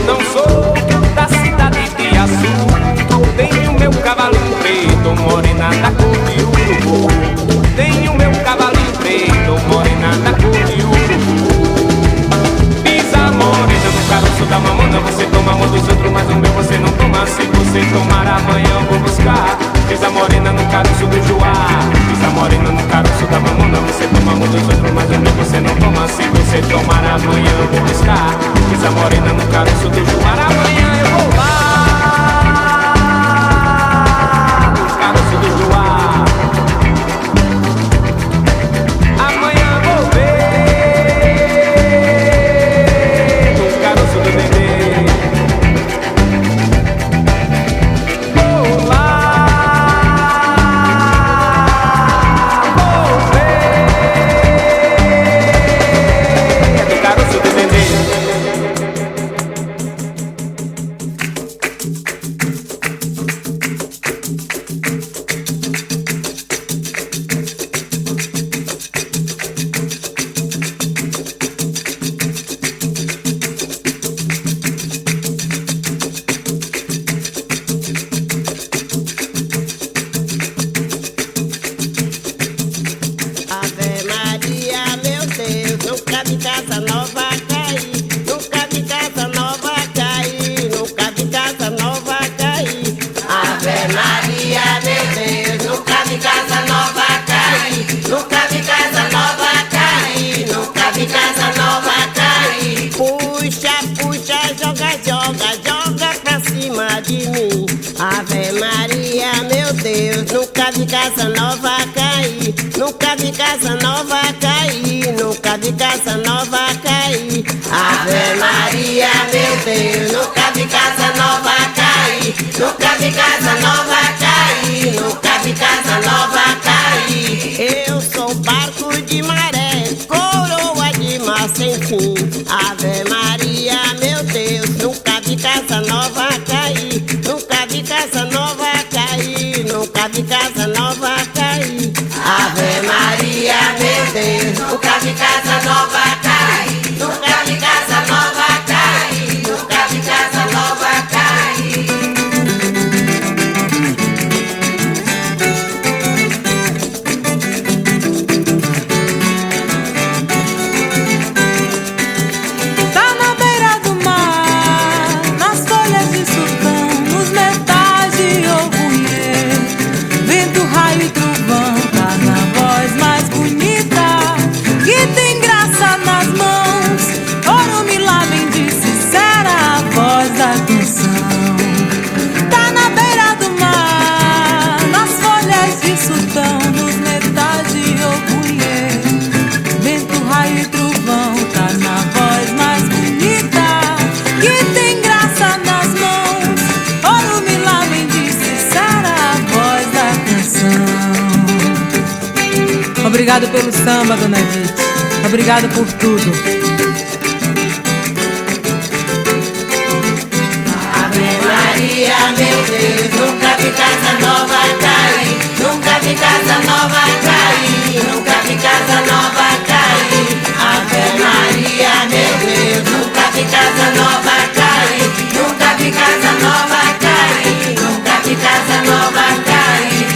Não sou da cidade de Açu, tenho meu cavalinho vi casa nova cair, nunca vi casa nova cair, nunca vi casa nova cair. Ave Maria, meu Deus, nunca vi casa nova cair, nunca vi casa nova cair, nunca vi casa nova cair. Eu sou barco de maré, coroa de mar sem fim. Ave Maria, meu Deus, nunca vi casa nova cair, nunca vi casa nova cair, nunca vi casa nova cair. Ave Maria, meu Deus, nunca vi casa nova cair, nunca vi casa nova cair, nunca vi casa nova cair. Tá na beira do mar, nas folhas de sultão, nos metais de ouvunhê, vento, raio e trovão, tá na voz mais bonita, que tem graça nas mãos, ouro me lá bem de sincera a voz da canção. Tá na beira do mar, nas folhas de sultão, nos metais de ouvunhê, vento, raio e trovão, tá na voz mais bonita, que tem graça nas mãos, ouro me lá bem de sincera a voz da canção. Obrigado pelo samba, Dona Edith. Obrigado por tudo. Ave Maria, meu Deus, nunca vi casa nova cair, nunca vi casa nova cair, nunca vi casa nova cair. Ave Maria, meu Deus, nunca vi casa nova cair, nunca vi casa nova cair, nunca vi casa nova cair.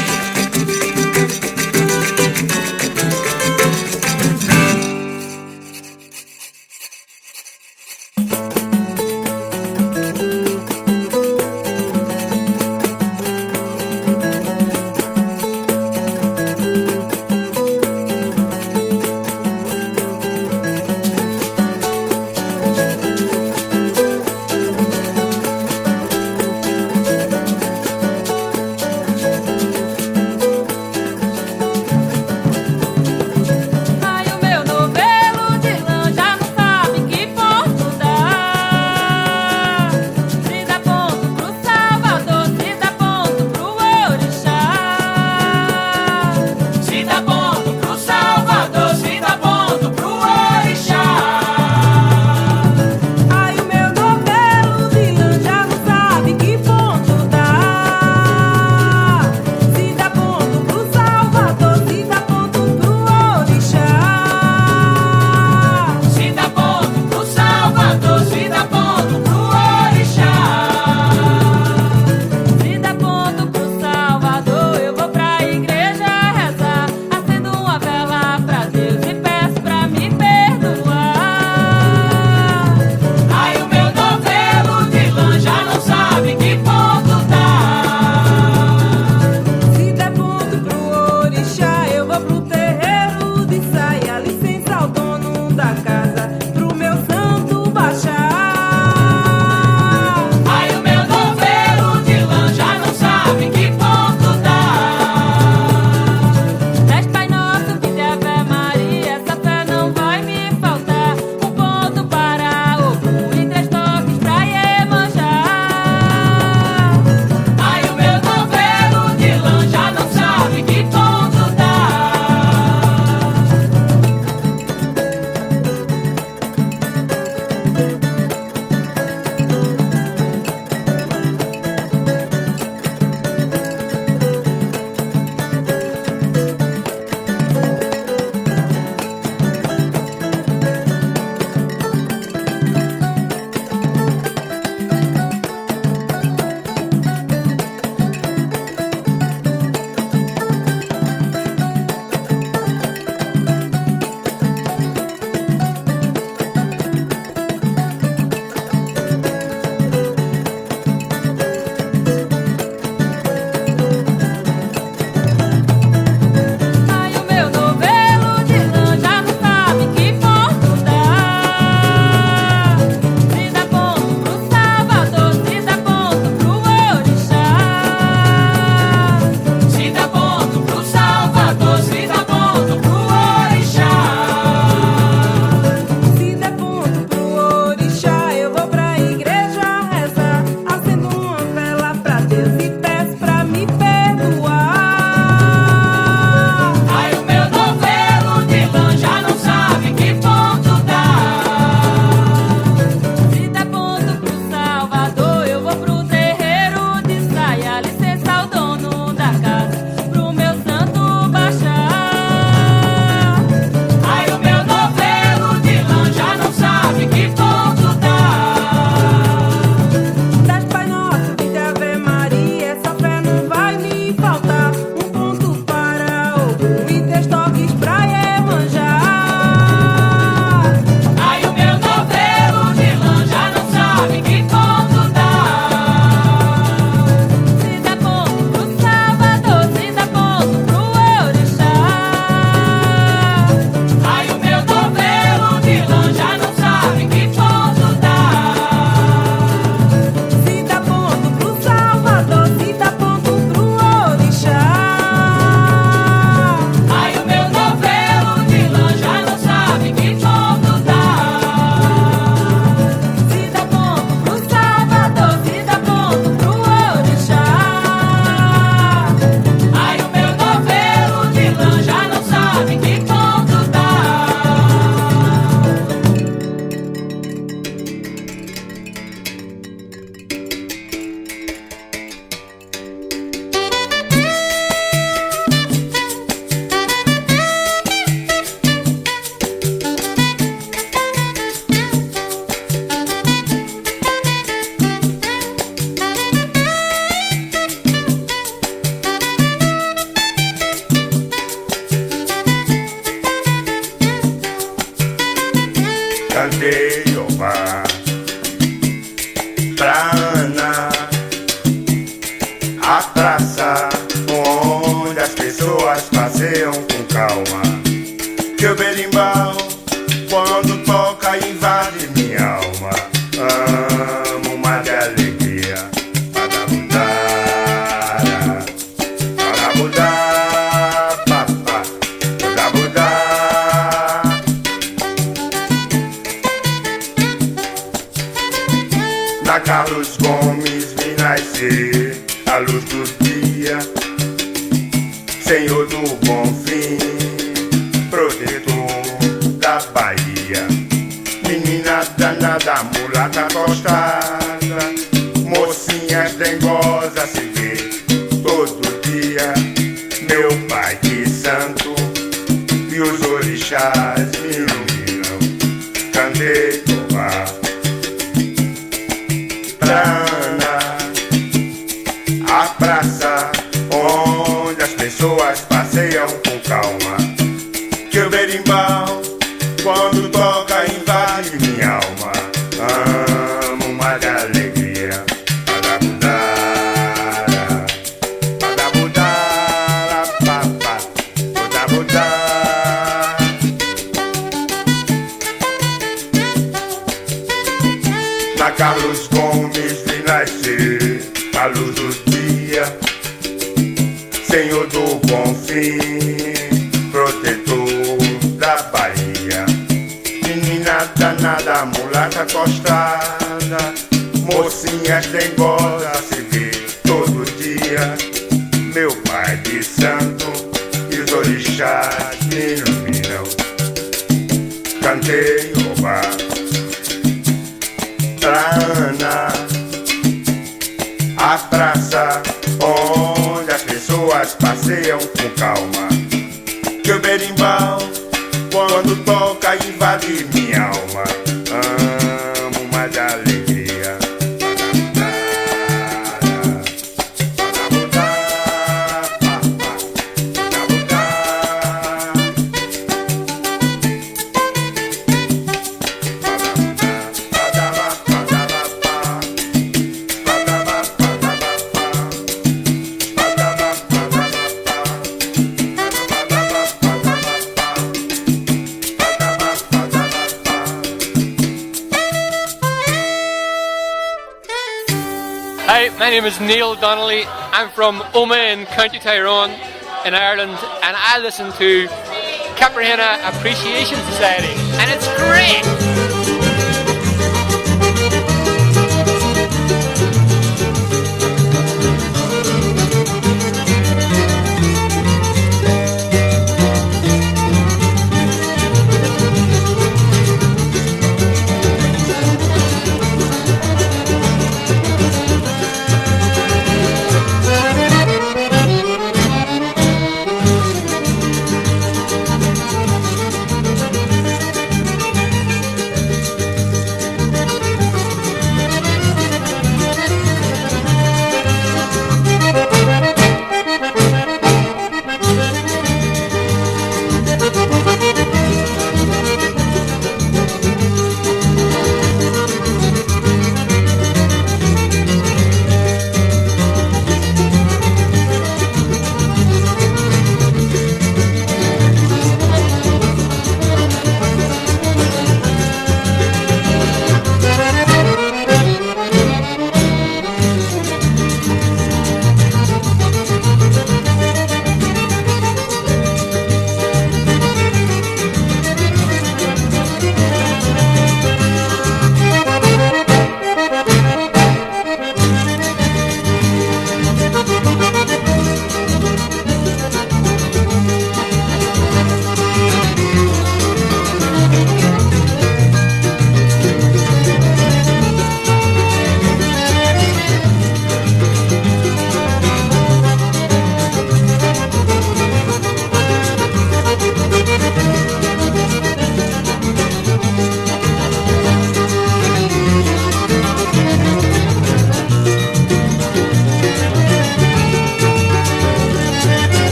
nascer a luz do dia, Senhor do bom fim, protetor da Bahia. Menina danada, mulata tostada, mocinhas dengosas se vê todo dia. Meu pai que santo e os orixás me iluminam. Cantei Tobá, Trana, a praça onde as pessoas passeiam com calma. Que o berimbau, quando toca, invade minha alma. Amo uma de alegria. Na Carlos Gomes vi nascer a luz do dia, Senhor do bom fim, protetor da Bahia. Menina danada, mulata tostada, mocinhas dengosas se vê todo dia. Meu pai de santo e os orixás me iluminam. Cantei Obá, Trana, a praça onde as pessoas passeiam com calma. Que o berimbau, quando toca, invade minha alma. Amo uma de alegria. Hi, my name is Neil Donnelly. I'm from Omagh in County Tyrone in Ireland, and I listen to Capriana Appreciation Society, and it's great!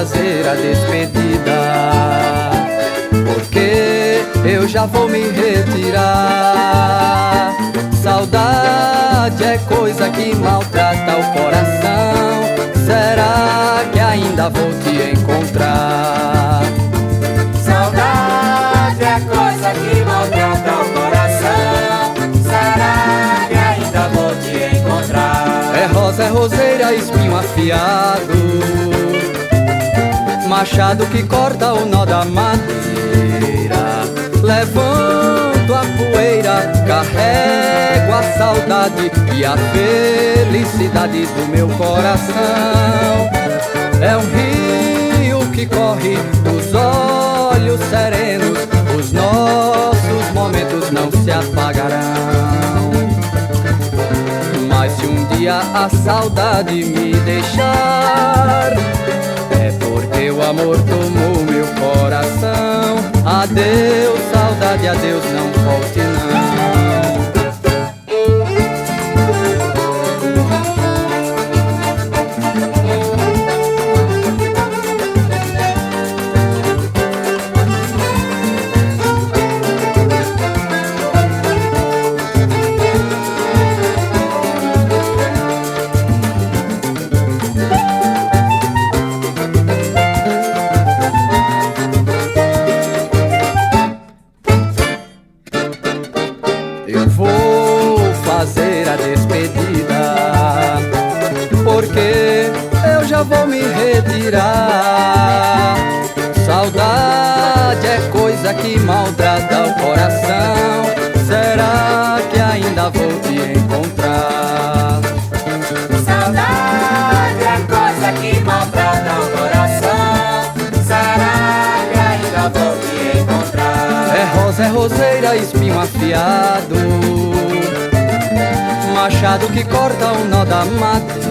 fazer a despedida, porque eu já vou me retirar. Saudade é coisa que maltrata o coração. Será que ainda vou te encontrar? Saudade é coisa que maltrata o coração. Será que ainda vou te encontrar? É rosa, é roseira, espinho afiado, machado que corta o nó da madeira. Levanto a poeira, carrego a saudade e a felicidade do meu coração. É um rio que corre dos olhos serenos, os nossos momentos não se apagarão. Mas se um dia a saudade me deixar, é porque o amor tomou meu coração. Adeus, saudade, adeus, não volte não. Vou me retirar. Saudade é coisa que maltrata o coração. Será que ainda vou te encontrar? Saudade é coisa que maltrata o coração. Será que ainda vou te encontrar? É rosa, é roseira, espinho afiado, machado que corta o nó da madeira.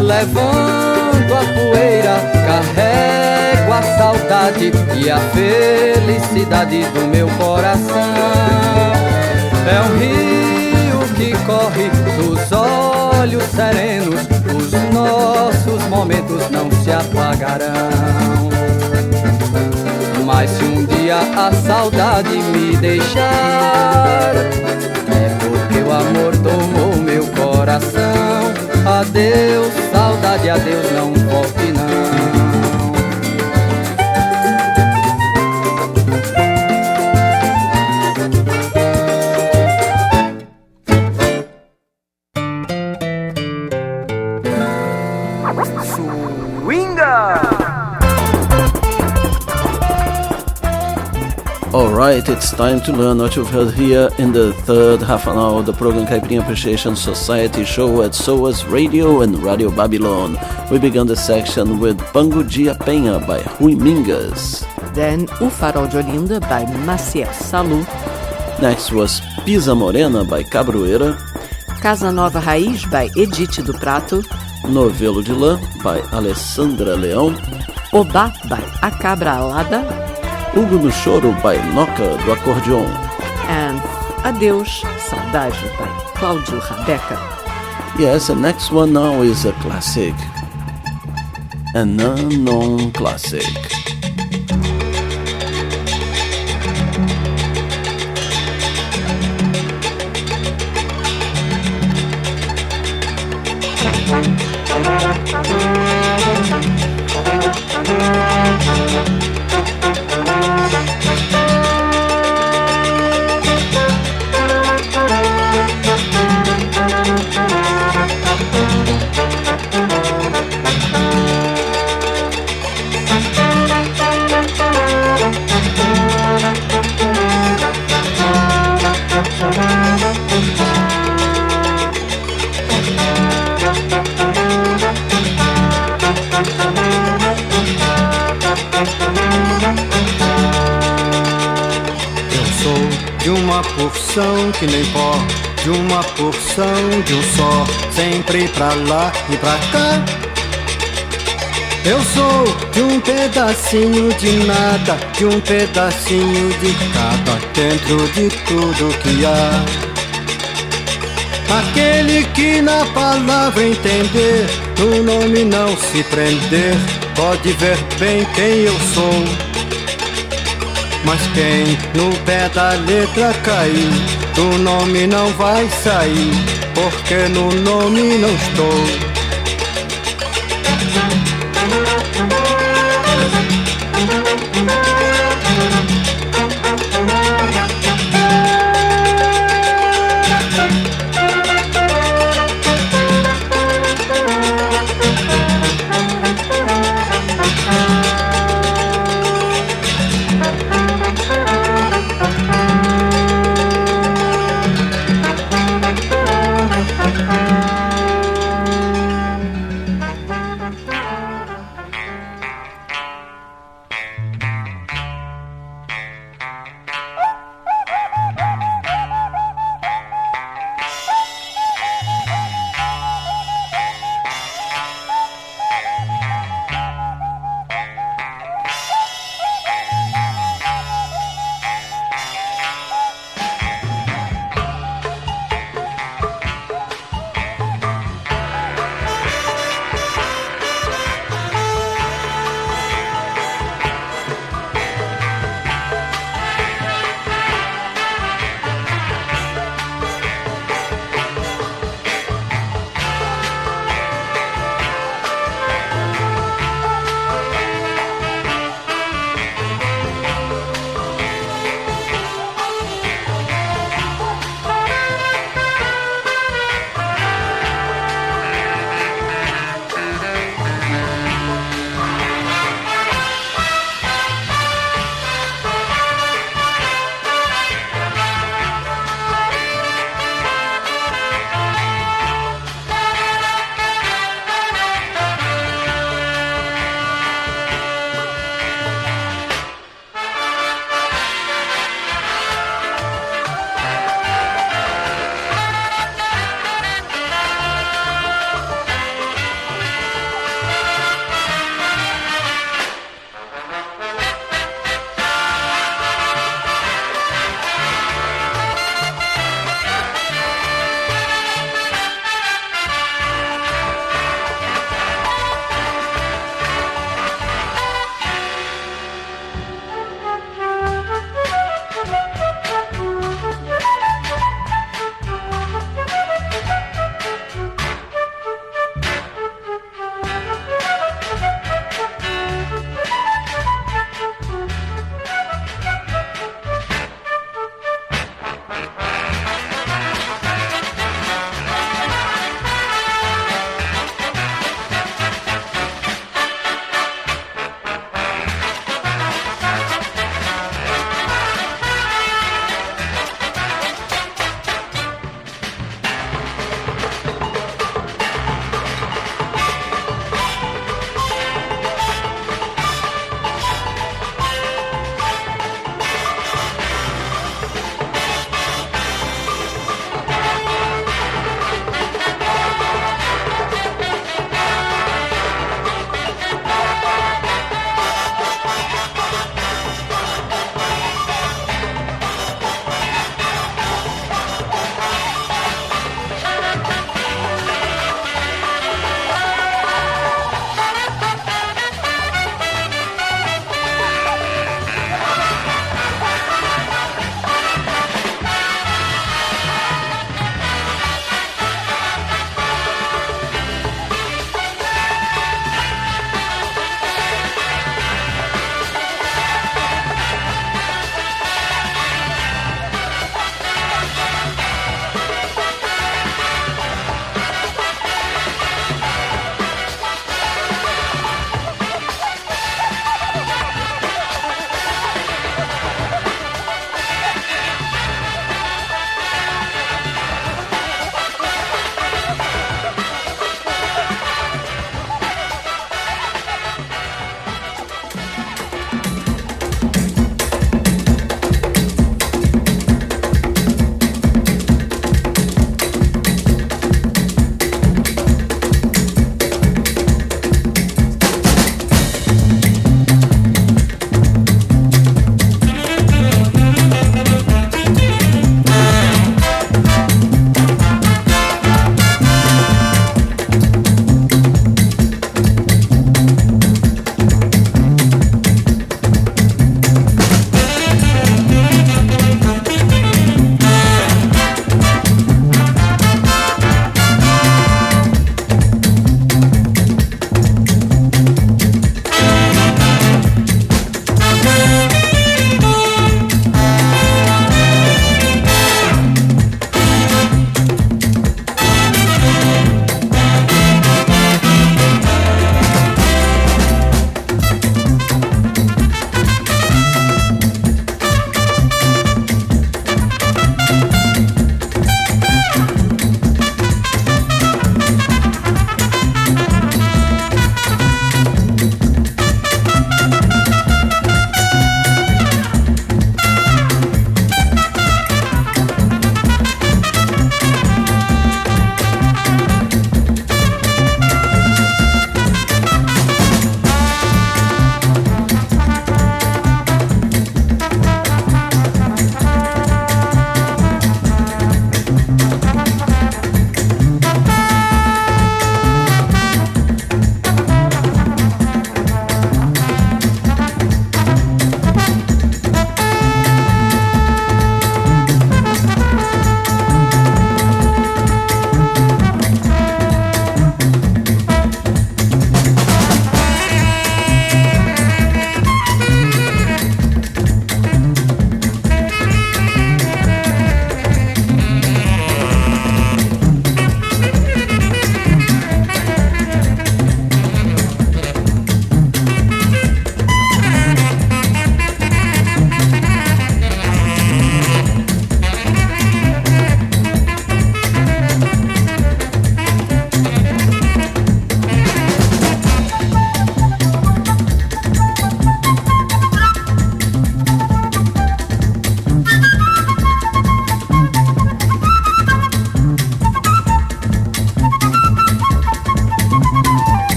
Levanto a poeira, carrego a saudade e a felicidade do meu coração. É um rio que corre dos olhos serenos, os nossos momentos não se apagarão. Mas se um dia a saudade me deixar, é porque o amor tomou meu coração. Adeus, saudade, adeus, não volte não. Alright, it's time to learn what you've heard here in the third half an hour of the program Caipirinha Appreciation Society show at SOAS Radio and Radio Babylon. We began the section with Bangu Dia Penha by Rui Mingas. Then O Farol de Olinda by Maciel Salou. Next was Pisa Morena by Cabroeira. Casa Nova Raiz by Edith do Prato. Novelo de Lã by Alessandra Leão. Obá by A Cabra Alada. Hugo no Choro by Noca do Acordeon. And Adeus, Saudade by Cláudio Rabeca. Yes, the next one now is a classic. An unknown classic. Porção que nem pó, de uma porção de um só, sempre pra lá e pra cá. Eu sou de um pedacinho de nada, de um pedacinho de cada, dentro de tudo que há. Aquele que na palavra entender, no nome não se prender, pode ver bem quem eu sou. Mas quem no pé da letra cair, do nome não vai sair, porque no nome não estou.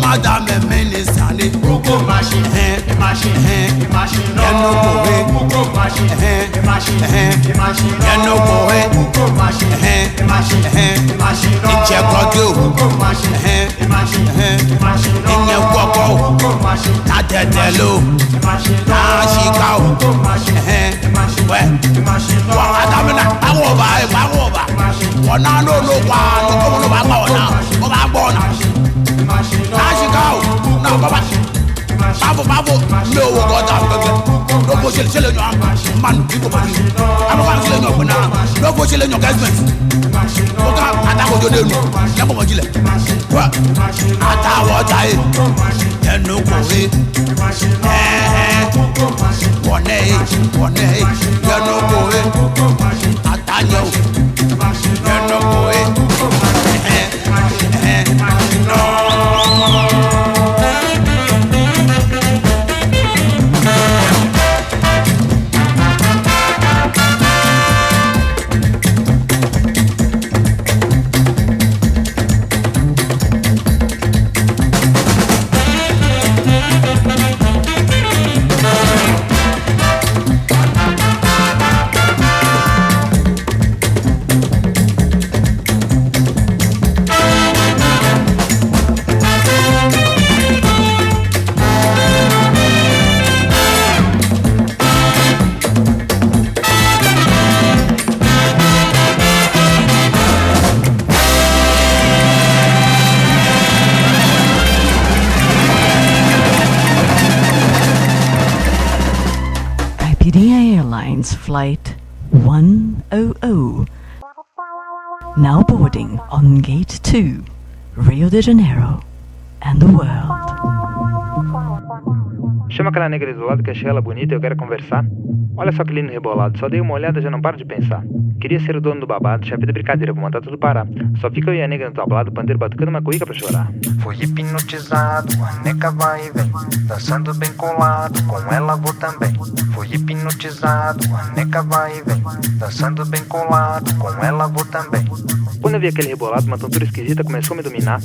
madame Menisani. Ugo machine, machine, machine. Yano bohe. Ugo machine, machine, machine. Yano bohe. Ugo machine, machine, machine. Inche kodo. Ugo machine, machine, machine. Inye koko. Ugo machine, Na tetelo. Na shikao. We. Wa adamina. Awoba. Ona no kwa. Nko no ba ona. O ba bona. Na shikao. Na baba. Babo. No wo go ta gbegbe. No go shele nyo man bi ko bodi. Amo kan shele nyo na. No go shele nyo government. O ka ata ko jode nu. Ya mo jile. Wa. Ata wo ta e. Enu ko e. Wone. Enu ko e. Ata nyo. Enu ko e. Flight 100. Now boarding on Gate 2, Rio de Janeiro and the world. Chama aquela negra do lado que achei ela bonita e eu quero conversar. Olha só que lindo rebolado, só dei uma olhada e já não paro de pensar. Queria ser o dono do babado, chave de brincadeira, vou mandar tudo parar. Só fica eu e a negra no tablado, pandeiro batucando uma cuíca pra chorar. Foi hipnotizado, a neca vai e vem, dançando bem colado, com ela vou também. Foi hipnotizado, a neca vai e vem, dançando bem colado, com ela vou também. Quando eu vi aquele rebolado, uma tontura esquisita começou a me dominar.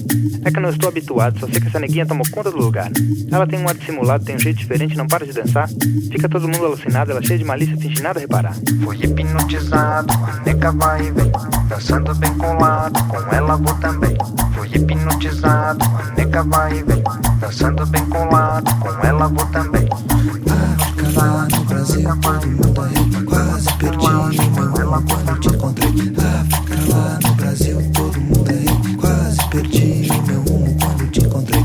É que eu não estou habituado, só sei que essa neguinha tomou conta do lugar. Ela tem um ar dissimulado, tem um jeito diferente, não para de dançar. Fica todo mundo alucinado, ela cheia de malícia, finge nada reparar. Foi hipnotizado, a neca vai e vem, dançando bem colado, com ela vou também. Foi hipnotizado, a neca vai e vem, dançando bem colado, com ela vou também. África, lá no Brasil, todo mundo aí, quase perdi meu ela quando te encontrei. África, lá no Brasil, todo mundo aí, quase perdi meu rumo quando te encontrei.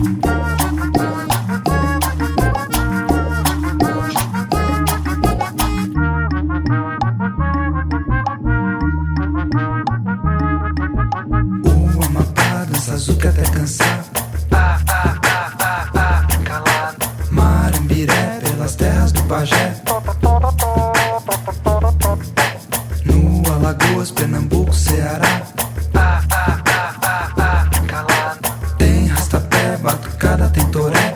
O Amapá dança azul que até cansar. África lá, Marambiré, pelas terras do Pajé. No Alagoas, Pernambuco, Ceará. África lá, tem rastapé, batucada, tem toré.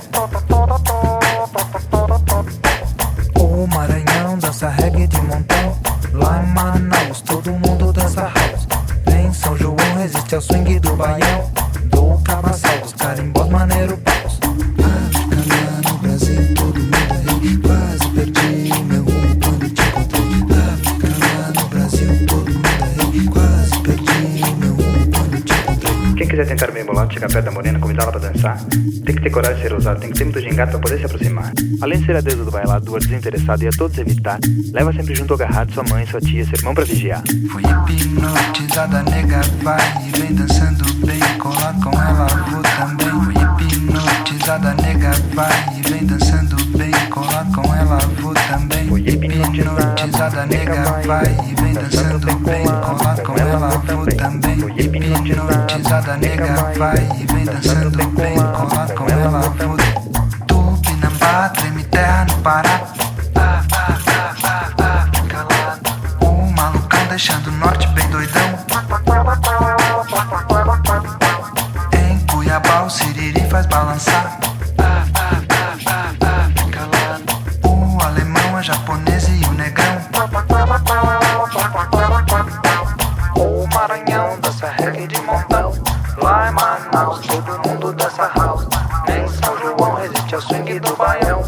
O Maranhão dança reggae de montão. Lá em Manaus, todo mundo dança house. Em São João resiste ao swing do baião. Do cabaçal, dos carimbós, maneiro paus. África lá no Brasil, todo mundo aí, quase perdi meu rumo quando te encontrei. África lá no Brasil, todo mundo aí, quase perdi meu rumo quando te encontrei. Quem quiser tentar bem bolado, chegar perto da morena, convidá-la pra dançar, tem que ter coragem de ser ousado, tem que ter muito gingado pra poder se aproximar. Além de ser a deusa do bailado, do ar desinteressado e a todos evitar, leva sempre junto ao agarrado sua mãe, sua tia, seu irmão pra vigiar. Fui hipnotizada, nega vai e vem dançando bem, colar com ela vou também. Fui hipnotizada, nega vai e vem dançando bem, colar com ela vou também. Fui hipnotizada, nega vai e vem dançando bem, colar com ela vou também. Fui hipnotizada, nega vai e vem dançando bem, colar com ela vou. Tupinambá, treme terra no Pará. África lá, o malucão deixando o norte bem doidão. Em Cuiabá o siriri faz balançar. África lá, o alemão, a japonesa e o negrão. O Maranhão dança reggae de montão. Lá em Manaus todo mundo dança house. Em São João resiste ao swing do baião,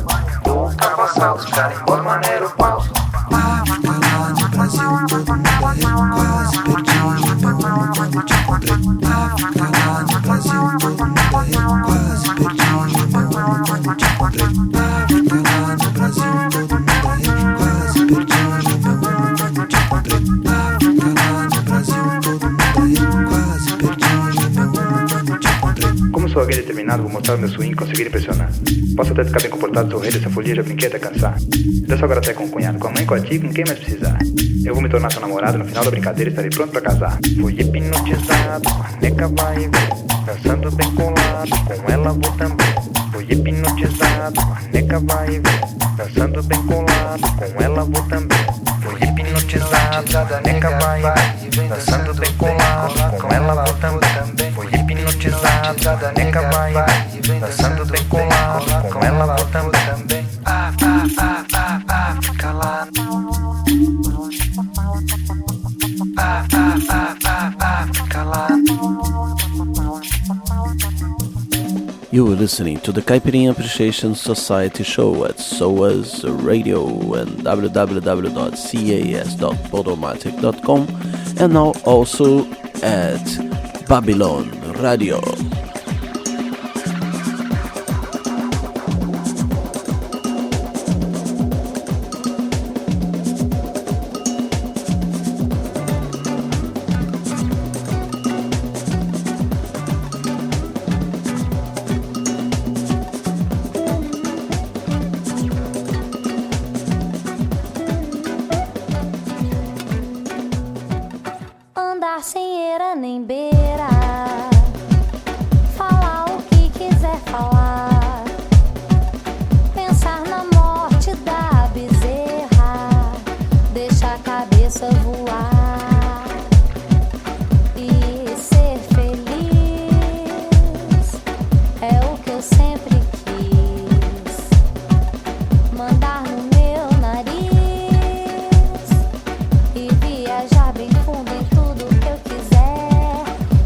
do cavaçal, dos carimbós, maneiro pau. Fica lá no Brasil, todo mundo é quase perdido, meu amor, quando te encontrei. Fica lá no Brasil, todo mundo é quase perdido, meu amor, quando te encontrei. Fica lá no Brasil, todo mundo é quase perdido, meu amor, quando te encontrei. Fica lá no Brasil, todo mundo é quase perdido, meu amor, quando te encontrei. Como sou alguém determinado, vou mostrar o meu swing e conseguir impressionar. Posso até ficar bem comportado, sou o rei dessa folia, já brinquei até cansar. Danço agora até com o cunhado, com a mãe, com a tia, com quem mais precisar. Eu vou me tornar seu namorado, no final da brincadeira estarei pronto pra casar. Fui hipnotizado, a neca vai e vem, dançando bem colado, com ela vou também. Fui hipnotizado, a neca vai e vem, dançando bem colado, com ela vou também. Fui hipnotizado, a neca vai e vem, dançando bem colado, com ela vou também. Fui hipnotizado, a neca vai e vem, dançando bem colado, com ela vou também. Fica lá. Fica lá. You were listening to the Caipirinha Appreciation Society show at SOAS Radio and www.cas.podomatic.com, and now also at Babylon Radio. Andar sem eira nem beira, falar o que quiser falar, pensar na morte da bezerra, deixar a cabeça voar e ser feliz é o que eu sempre quis. Mandar no meu nariz e viajar bem fundo em tudo que eu quiser,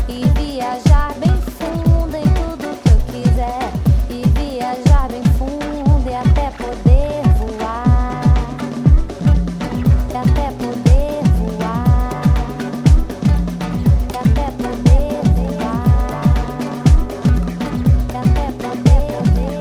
e viajar bem fundo em tudo que eu quiser, e viajar bem fundo e até poder voar, e até poder voar, e até poder voar, e até poder voar,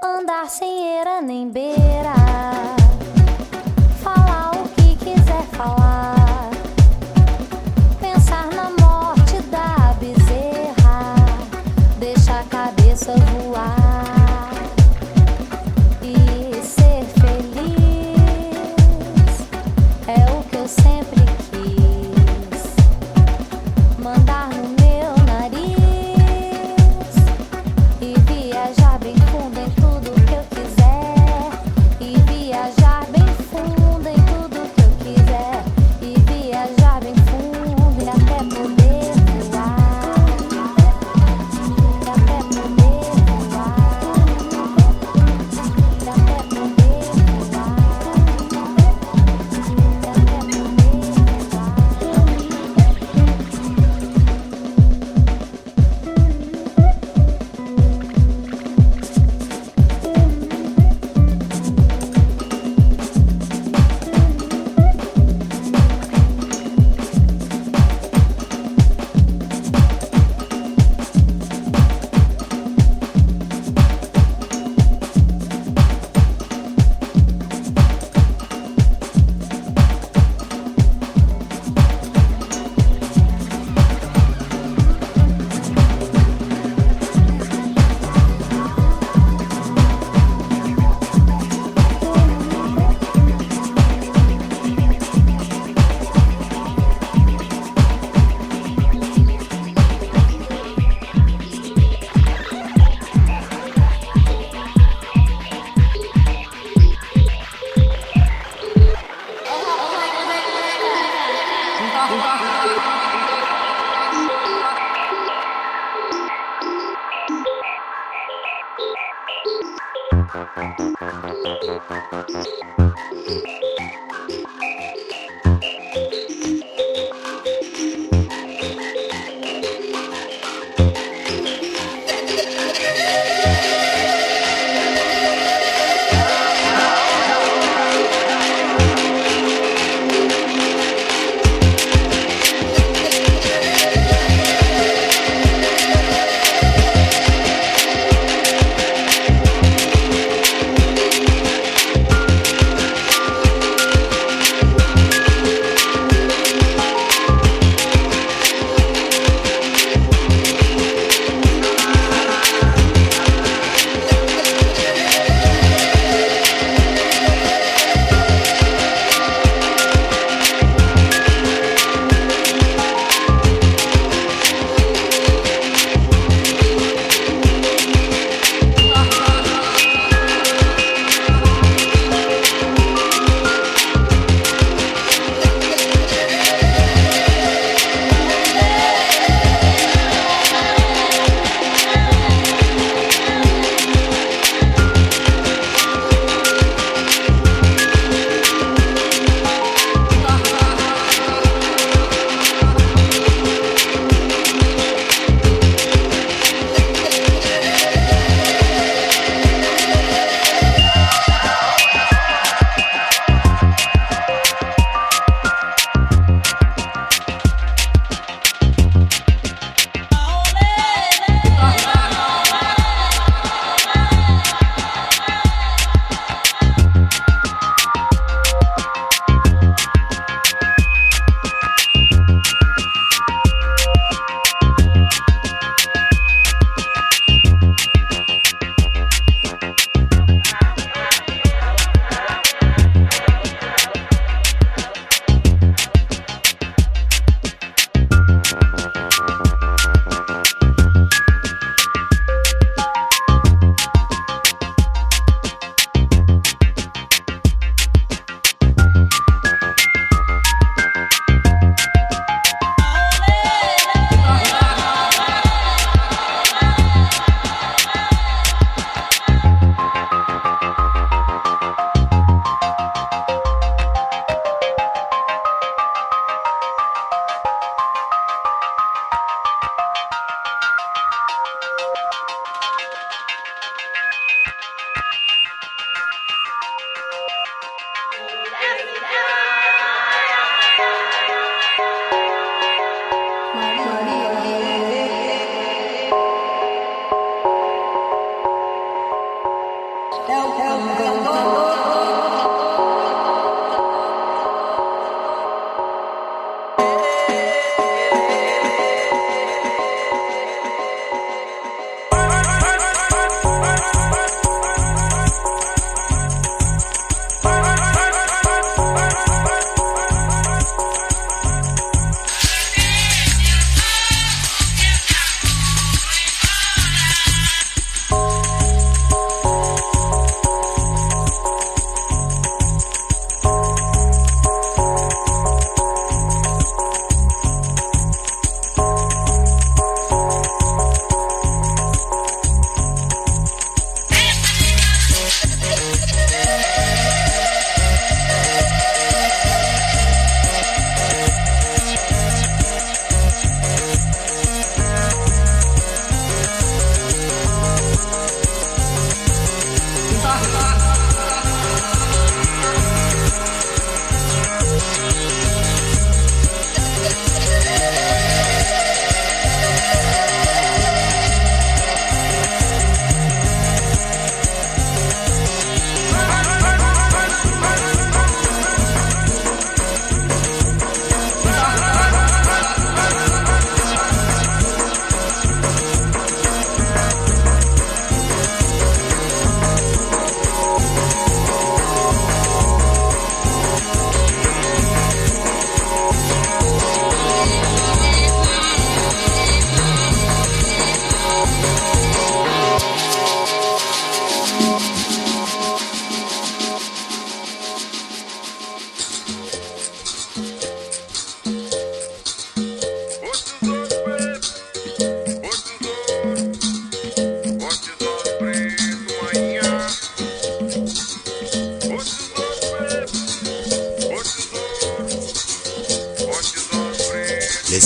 andar sem eira nem beira, falar o que quiser falar, pensar na morte da bezerra, deixar a cabeça voar e ser feliz é o que eu sempre quis. Mandar no meu nariz e viajar bem fundo em tudo que eu quiser, e viajar bem fundo em tudo que eu quiser,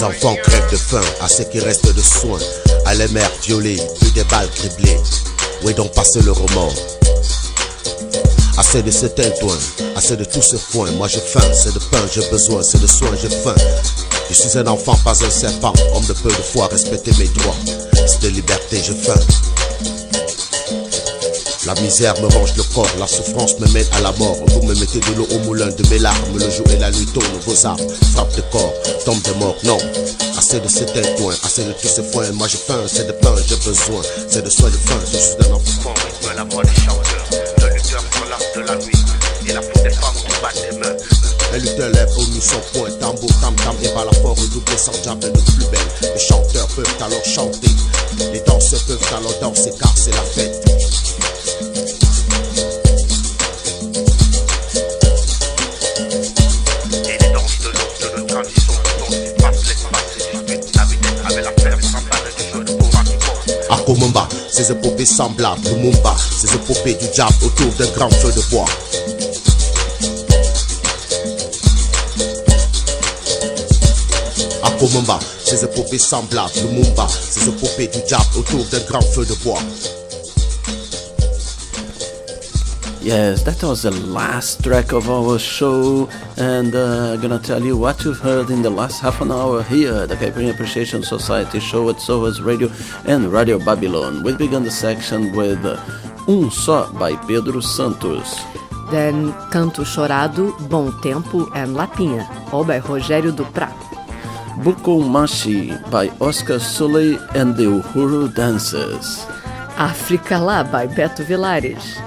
Les enfants crèvent de faim, à ce qui reste de soins. À les mères violées, plus des balles criblées. Où est donc passé le remords? Assez de ce tintouin, assez de tout ce foin. Moi j'ai faim, c'est de pain, j'ai besoin, c'est de soins, j'ai faim. Je suis un enfant, pas un serpent. Homme de peu de foi, respecter mes droits. C'est de liberté, j'ai faim. La misère me ronge le corps, la souffrance me mène à la mort. Vous me mettez de l'eau au moulin de mes larmes. Le jour et la nuit tournent, vos armes frappent de corps, tombent de mort. Non, assez de ces tintouins, assez de tout ce foin. Moi j'ai faim, c'est de pain, j'ai besoin. C'est de soin de faim, je suis un enfant. Rythme la voix des chanteurs, le lutteur sur l'art de la nuit. Et la foule des femmes qui battent des mains. Un lutteur lève au nu son poing, tambour, tam-tam et balafort redoublé sans diable de plus belle. Les chanteurs peuvent alors chanter, les danseurs peuvent alors danser car c'est la fête. Akomamba, ces épopées semblables, Lumumba, ces épopées du diable autour d'un grand feu de bois. Akomamba, ces épopées semblables, Lumumba, ces épopées du diable autour d'un grand feu de bois. Yes, that was the last track of our show, and I'm gonna tell you what you've heard in the last half an hour here at the Caipirinha Appreciation Society show at Soas Radio and Radio Babylon. We began the section with Só by Pedro Santos. Then Canto Chorado, Bom Tempo and Lapinha, all by Rogério Duprat. Bukomashi by Oscar Soleil and the Uhuru Dancers. África Lá by Beto Vilares.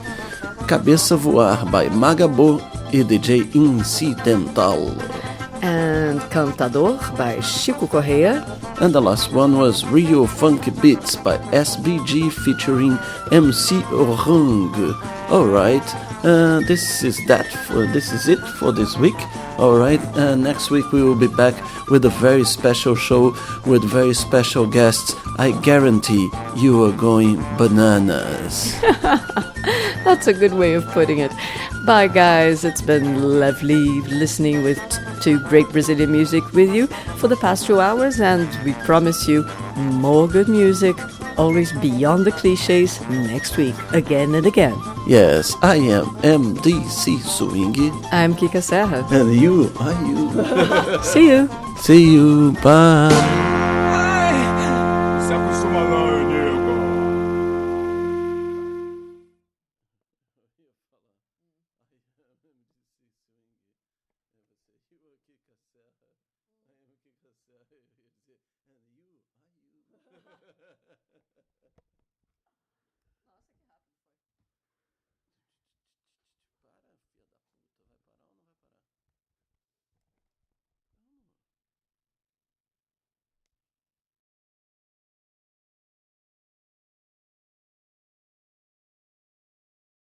Cabeça Voar by Magabo e DJ Incidental. And Cantador by Chico Correa. And the last one was Rio Funk Beats by SBG featuring MC Orang. Alright, this is it for this week. Alright, next week we will be back with a very special show with very special guests. I guarantee you are going bananas. That's a good way of putting it. Bye guys, it's been lovely listening to great Brazilian music with you for the past 2 hours, and we promise you more good music, always beyond the cliches, next week, again and again. Yes, I am MDC Swing. I'm Kika Serra. And you are you. See you. See you, bye.